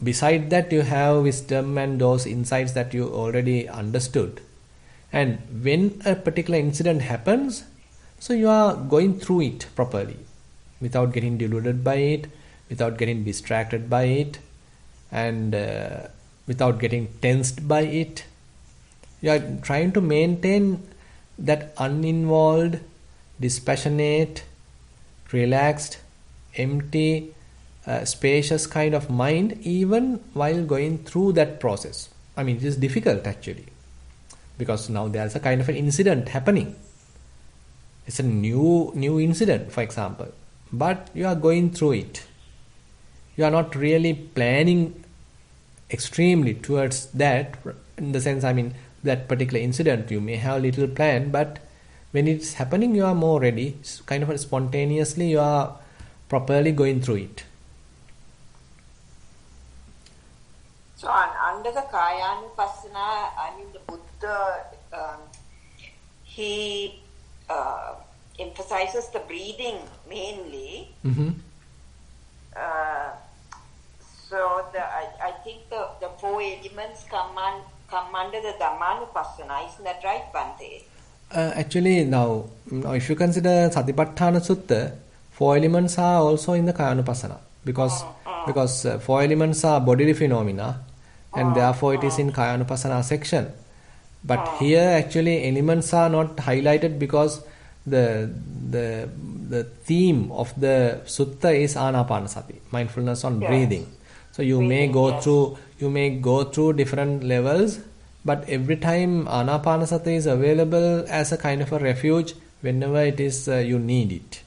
A: beside that you have wisdom and those insights that you already understood. And when a particular incident happens, so you are going through it properly without getting deluded by it, without getting distracted by it, and without getting tensed by it. You are trying to maintain that uninvolved, dispassionate, relaxed, empty, spacious kind of mind even while going through that process. I mean, it is difficult actually, because now there's a kind of an incident happening. It's a new incident, for example, but you are going through it. You are not really planning extremely towards that, in the sense, I mean, that particular incident you may have a little plan, but when it's happening you are more ready. It's kind of spontaneously you are properly going through it.
D: So under the Kayanupassana, I mean, the Buddha, he emphasizes the breathing mainly.
A: Mm-hmm.
D: So I think the four elements come under the Dhammanupassana. Isn't that right, Bhante?
A: Actually, now if you consider Satipatthana Sutta, four elements are also in the Kayanupassana, because four elements are bodily phenomena, and therefore it is in Kayanupassana section. But here actually elements are not highlighted because the theme of the sutta is Anapanasati, mindfulness on breathing. So you may go through different levels, but every time Anapanasati is available as a kind of a refuge whenever it is you need it.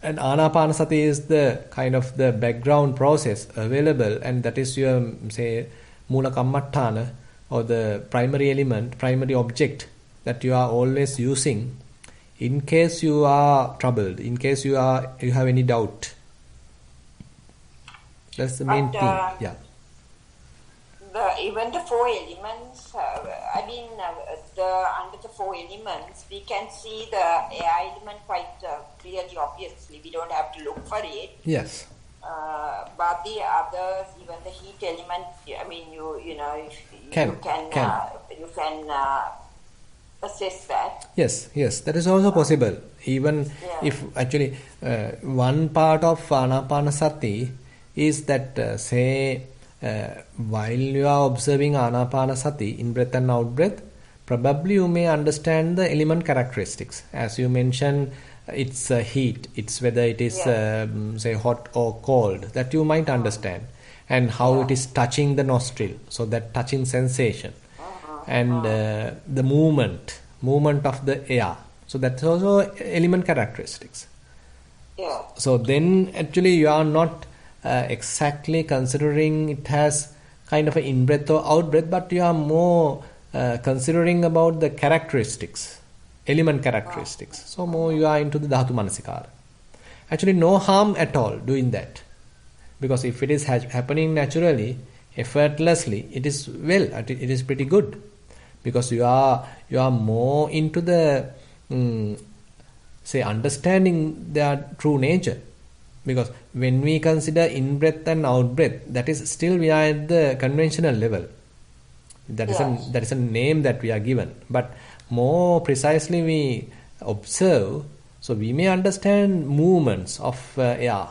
A: And Anapanasati is the kind of the background process available, and that is your, say, Mula Kammatthana, or the primary element, primary object that you are always using in case you are troubled, in case you have any doubt. That's the main thing. Yeah.
D: Even the four elements, under the four elements, we can see the air element quite clearly, obviously. We don't have to look for it.
A: Yes.
D: But the others, even the heat element, I mean, you can assess that.
A: Yes, that is also possible. Even if actually one part of Anapanasati is that, while you are observing Anapanasati, in breath and out breath, probably you may understand the element characteristics. As you mentioned, it's heat, it's whether it is say hot or cold, that you might understand, and how it is touching the nostril, so that touching sensation, and the movement of the air, so that's also element characteristics. So then actually you are not exactly considering it as kind of an in-breath or out-breath, but you are more considering about the characteristics, element characteristics. So more you are into the Dhatu Manasikara. Actually no harm at all doing that, because if it is happening naturally, effortlessly, it is pretty good, because you are more into the understanding their true nature. Because when we consider in-breath and out-breath, that is still we are at the conventional level. That is a name that we are given. But more precisely we observe, so we may understand movements of air,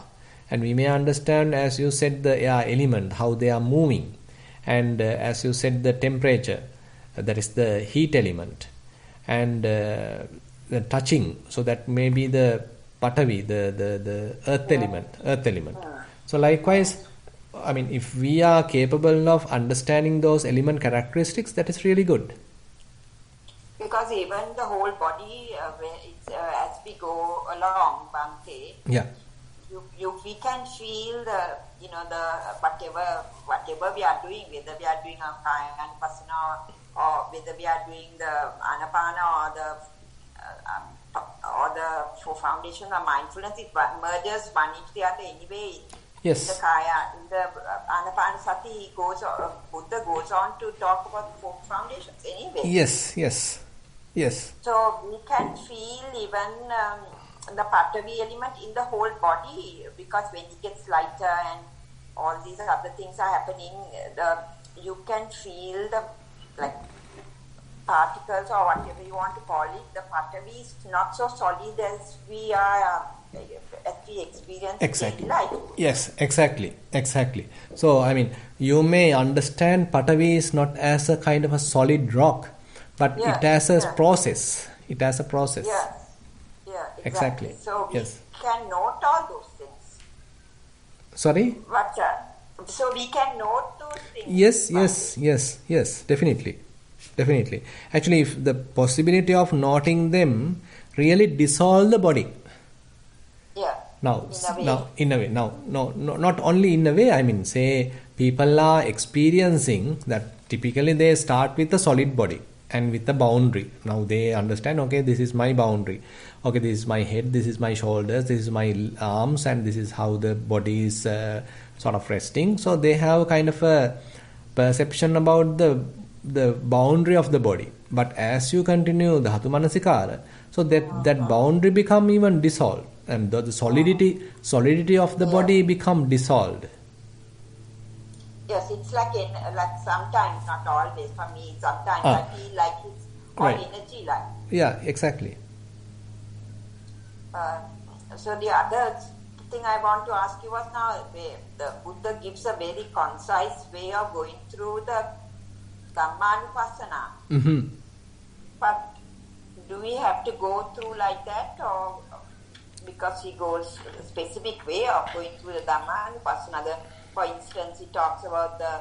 A: and we may understand, as you said, the air element, how they are moving, and as you said, the temperature, that is the heat element, and the touching, so that may be the Patavi, the earth element. So likewise, I mean, if we are capable of understanding those element characteristics, that is really good.
D: Because even the whole body, as we go along, Bhante, we can feel the whatever we are doing, whether we are doing a Kayanupassana or whether we are doing the Anapana or the four foundation of mindfulness, it merges one into the other anyway.
A: Yes.
D: In the Anapanasati, Buddha goes on to talk about the four foundations anyway.
A: Yes.
D: So we can feel even the Patavi element in the whole body, because when it gets lighter and all these other things are happening, you can feel the particles or whatever you want to call it. The Patavi is not so solid as we experience in life.
A: Yes, exactly. So I mean, you may understand Patavi is not as a kind of a solid rock, but it has a process. It has a process. Exactly.
D: So we
A: Yes.
D: can note all those things.
A: Sorry?
D: So we can note those things.
A: Yes, definitely. Actually, if the possibility of noting them really dissolve the body.
D: Yeah.
A: Now,
D: In a way.
A: not only in a way, I mean, say people are experiencing that typically they start with a solid body and with a boundary. Now they understand, okay, this is my boundary. Okay, this is my head, this is my shoulders, this is my arms, and this is how the body is sort of resting. So they have kind of a perception about the boundary of the body. But as you continue the Dhatu Manasikara, so that boundary become even dissolved, and the solidity of the body become dissolved.
D: Yes, it's like sometimes, not always. For me, sometimes I feel like it's all energy, like.
A: Yeah, exactly.
D: So the other thing I want to ask you was now, the Buddha gives a very concise way of going through the Dhammanupassana.
A: Mm-hmm.
D: But do we have to go through like that, or because he goes a specific way of going through the Dhammanupassana? For instance, he talks about the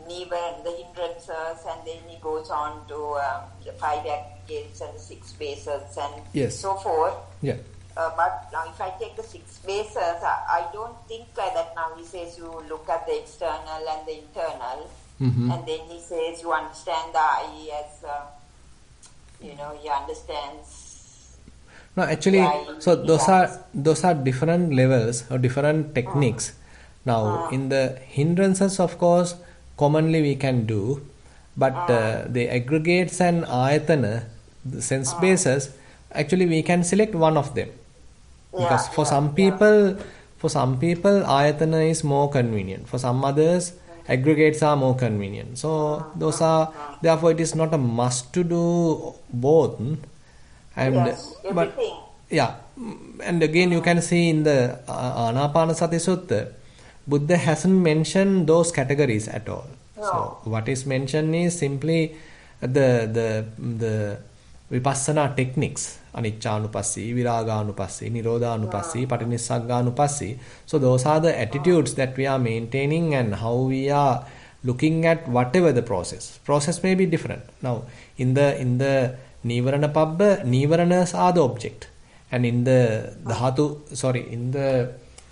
D: hindrances, and then he goes on to the 5 aggregates and the 6 bases and so forth.
A: Yeah.
D: But now if I take the 6 bases, I don't think like that. Now he says you look at the external and the internal, and then he says you understand the I as, he understands.
A: No, actually, so those are different levels or different techniques. Now, in the hindrances, of course, commonly we can do, but the aggregates and ayatana, the sense bases, actually we can select one of them. Because for some people, ayatana is more convenient. For some others, aggregates are more convenient. So therefore it is not a must to do both. And
D: everything.
A: And again you can see in the Anapanasati Sutta, Buddha hasn't mentioned those categories at all.
D: No.
A: So what is mentioned is simply the Vipassana techniques, Aniccanupassi, Viraganupassi, Nirodhanupassi, Patinissagganupassi. So those are the attitudes that we are maintaining and how we are looking at whatever the process. Process may be different. Now in the Nivarana Pabba, Nivaranas are the object. And in the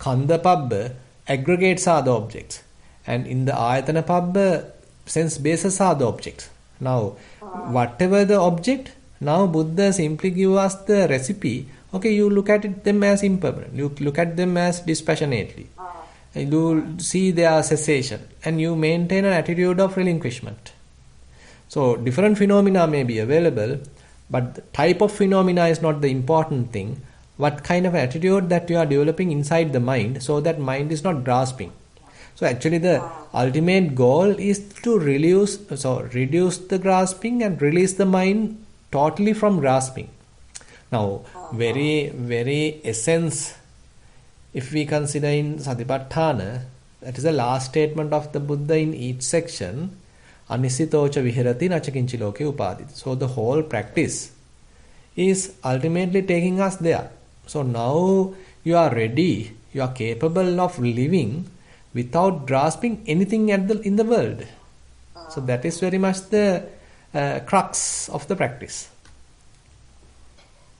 A: Khandha Pabba, aggregates are the objects, and in the Ayatana Pabba, sense bases are the objects. Now, whatever the object, now Buddha simply give us the recipe. Okay, you look at them as impermanent, you look at them as dispassionately, you see their cessation, and you maintain an attitude of relinquishment. So, different phenomena may be available, but the type of phenomena is not the important thing. What kind of attitude that you are developing inside the mind, so that mind is not grasping. So actually the ultimate goal is to reduce the grasping and release the mind totally from grasping. Now very, very essence, if we consider in Satipatthana, that is the last statement of the Buddha in each section, Anisitocha viharati nachakinchi loke upaditi. So the whole practice is ultimately taking us there. So now you are ready, you are capable of living without grasping anything in the world. So that is very much the crux of the practice.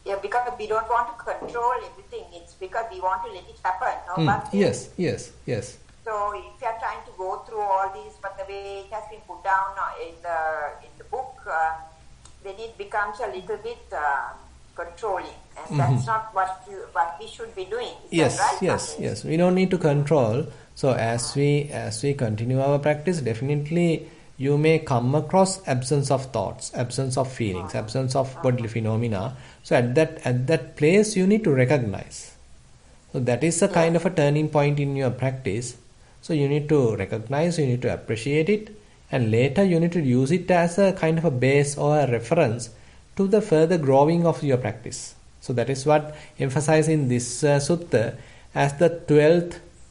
D: Yeah, because we don't want to control everything. It's because we want to let it happen. No?
A: Yes.
D: So if you are trying to go through all these, but the way it has been put down in the book, then it becomes a little bit controlling, and that's not what we should be doing.
A: Yes. We don't need to control. So as we continue our practice, definitely you may come across absence of thoughts, absence of feelings, absence of bodily phenomena. So at that place you need to recognize. So that is a kind of a turning point in your practice. So you need to recognize, you need to appreciate it, and later you need to use it as a kind of a base or a reference to the further growing of your practice. So that is what emphasized in this sutta as the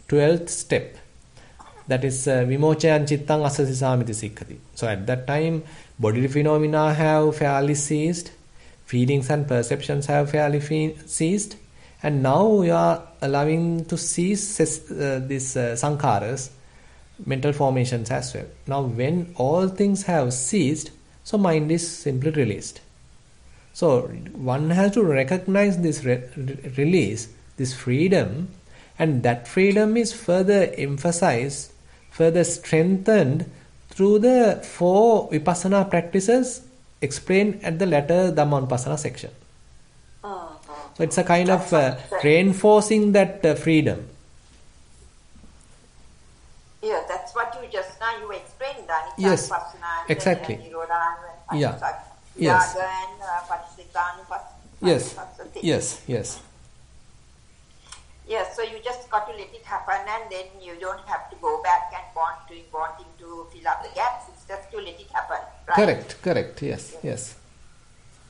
A: 12th step. That is vimochayan chittang asasisamiti sikkati. So at that time bodily phenomena have fairly ceased, feelings and perceptions have fairly ceased, and now you are allowing to cease these sankharas, mental formations as well. Now when all things have ceased, so mind is simply released. So one has to recognize this release, this freedom, and that freedom is further emphasized, further strengthened through the 4 Vipassana practices explained at the latter Dhammanupassana section. So it's a kind of reinforcing that freedom.
D: Yeah, that's what you just now you explained, Anicca,
A: Yes,
D: Vipassana,
A: exactly.
D: Nissarana, and
A: Yeah. Yes.
D: and
A: Yes.
D: Patisittanupasana.
A: Yes. Yes.
D: Yes, so you just got to let it happen, and then you don't have to go back and wanting to fill up the gaps. It's just to let it happen, right?
A: Correct. Yes. Yes.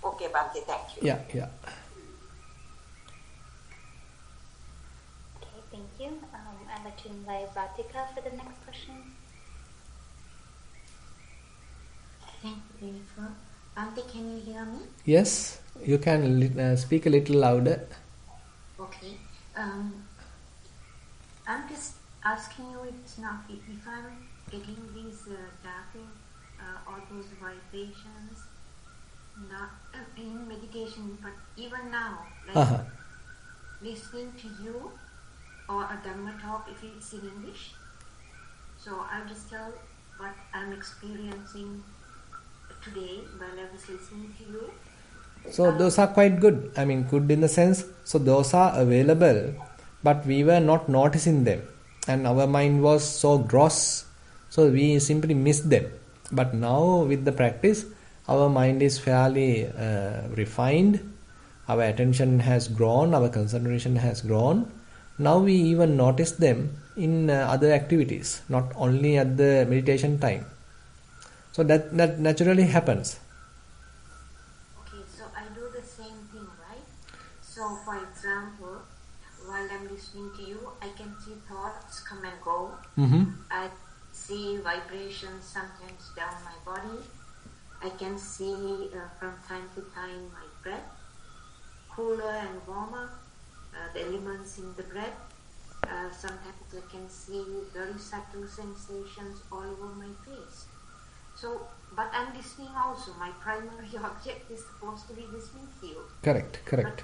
D: Okay, Bhante, thank you.
A: Yeah.
B: Okay, thank you. I'd like to invite Radhika for the next question.
E: Thank you, Jennifer. Bhante, can you hear me?
A: Yes. You can speak a little louder.
E: Okay. I'm just asking you, it's not if I'm getting these tapping, all those vibrations, not in meditation, but even now, like listening to you or a Dhamma talk, if it's in English. So I'll just tell what I'm experiencing today while I was listening to you.
A: So those are quite good. I mean, good in the sense, so those are available, but we were not noticing them. And our mind was so gross, so we simply missed them. But now with the practice, our mind is fairly refined. Our attention has grown, our concentration has grown. Now we even notice them in other activities, not only at the meditation time. So that naturally happens.
E: So, for example, while I'm listening to you, I can see thoughts come and go. I see vibrations sometimes down my body. I can see from time to time my breath, cooler and warmer, the elements in the breath. Sometimes I can see very subtle sensations all over my face. So, but I'm listening also. My primary object is supposed to be listening to you.
A: Correct.
E: But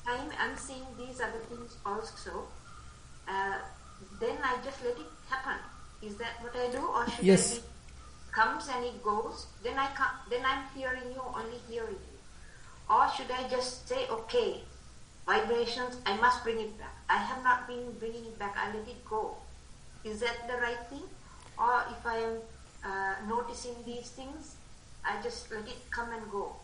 E: I'm seeing these other things also. Then I just let it happen. Is that what I do, or should
A: Yes.
E: I be comes and it goes? Then I'm hearing you, only hearing you. Or should I just say, okay, vibrations, I must bring it back. I have not been bringing it back. I let it go. Is that the right thing? Or if I am noticing these things, I just let it come and go.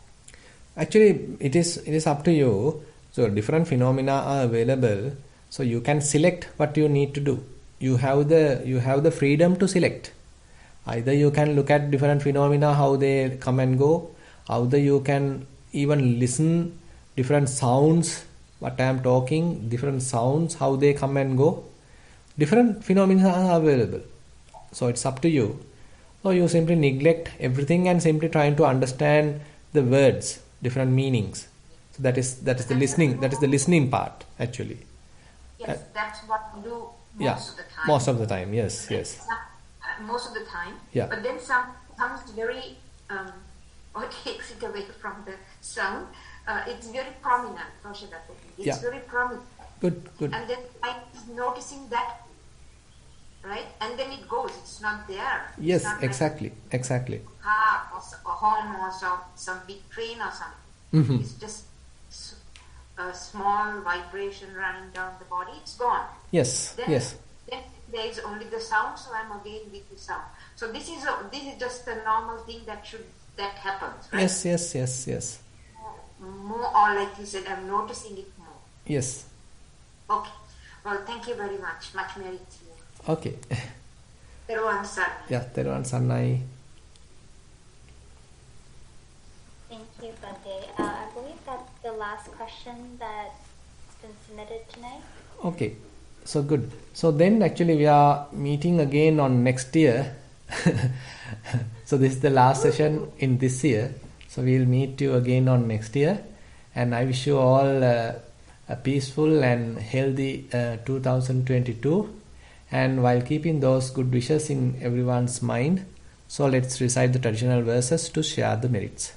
A: Actually, it is up to you. So different phenomena are available. So you can select what you need to do. You have the freedom to select. Either you can look at different phenomena, how they come and go. Either you can even listen different sounds, what I am talking, different sounds, how they come and go. Different phenomena are available. So it's up to you. So you simply neglect everything and simply trying to understand the words, different meanings. So that is the listening. That is the listening part, actually.
E: Yes, that's what we do most of the time.
A: Most of the time, yes.
E: Most of the time.
A: Yeah.
E: But then some comes very, or takes it away from the sound. It's very prominent, It's very prominent.
A: Good.
E: And then I'm noticing that, right? And then it goes. It's not there.
A: Yes,
E: not
A: exactly.
E: Like car or a horn or some big train or something.
A: Mm-hmm.
E: It's just a small vibration running down the body. It's gone.
A: Yes.
E: Then there is only the sound, so I'm again with the sound. So this is just a normal thing that happens, right?
A: Yes.
E: More, or like you said, I'm noticing it more.
A: Yes.
E: Okay. Well, thank you very much. Much merit to you.
A: Okay.
E: Thero Sannai.
A: Yeah, Thero Sannai.
B: Thank you, Bhante. I believe that's the last question that's been submitted tonight.
A: Okay. So good. So then actually we are meeting again on next year. So this is the last session in this year. So we'll meet you again on next year, and I wish you all a peaceful and healthy 2022, and while keeping those good wishes in everyone's mind, so let's recite the traditional verses to share the merits.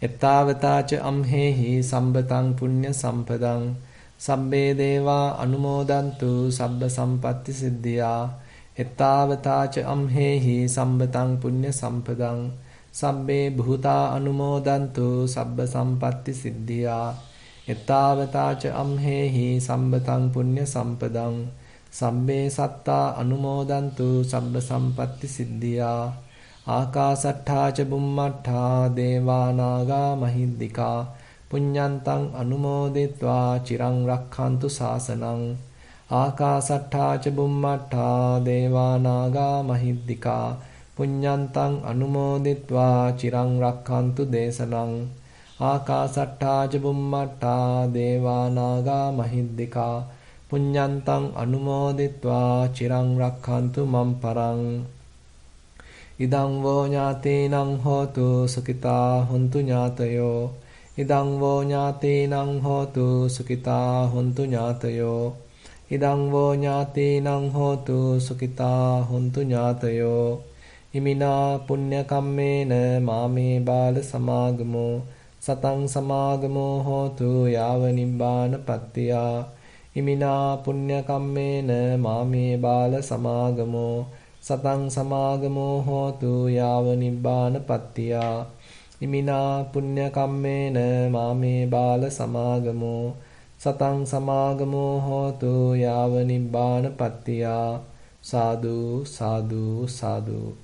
A: Ettavatacha amhehi sambatang punya sampadang sabbe deva anumodantu sabba sampatti siddhya. Ettavatacha amhehi sambatang punya sampadang sabbe bhuta anumodantu sabba sampatti siddhya. Ettavatacha amhehi sambatang punya sampadang sabbe satta anumodantu sabba sampatti siddhya. Akasattha ca bummattha devanaga mahiddika punyantang anumoditva chirang rakkhantu sasanang. Akasattha ca bummattha devanaga mahiddika punyantang anumoditva chirang rakkhantu desanang. Akasattha ca bummattha devanaga mahiddika punyantang anumoditva chirang rakkhantu mamparang. Idang vo ñātīnaṁ hotu sukitā huntu ñātayo. Idang vo ñātīnaṁ hotu sukitā huntu ñātayo. Idang vo ñātīnaṁ hotu sukitā huntu ñātayo. Imina punya kammena māme bāla samāgamo satang samāgamo hotu yāva nibbāna pattiyā. Imina punya kammena māme bāla samāgamo satang samāgamo hotu yāva nibbāna pattiyā. Imina punya kammena māme bāla samāgamo satang samāgamo hotu yāva nibbāna pattiyā. Sadhu, sadhu, sadhu.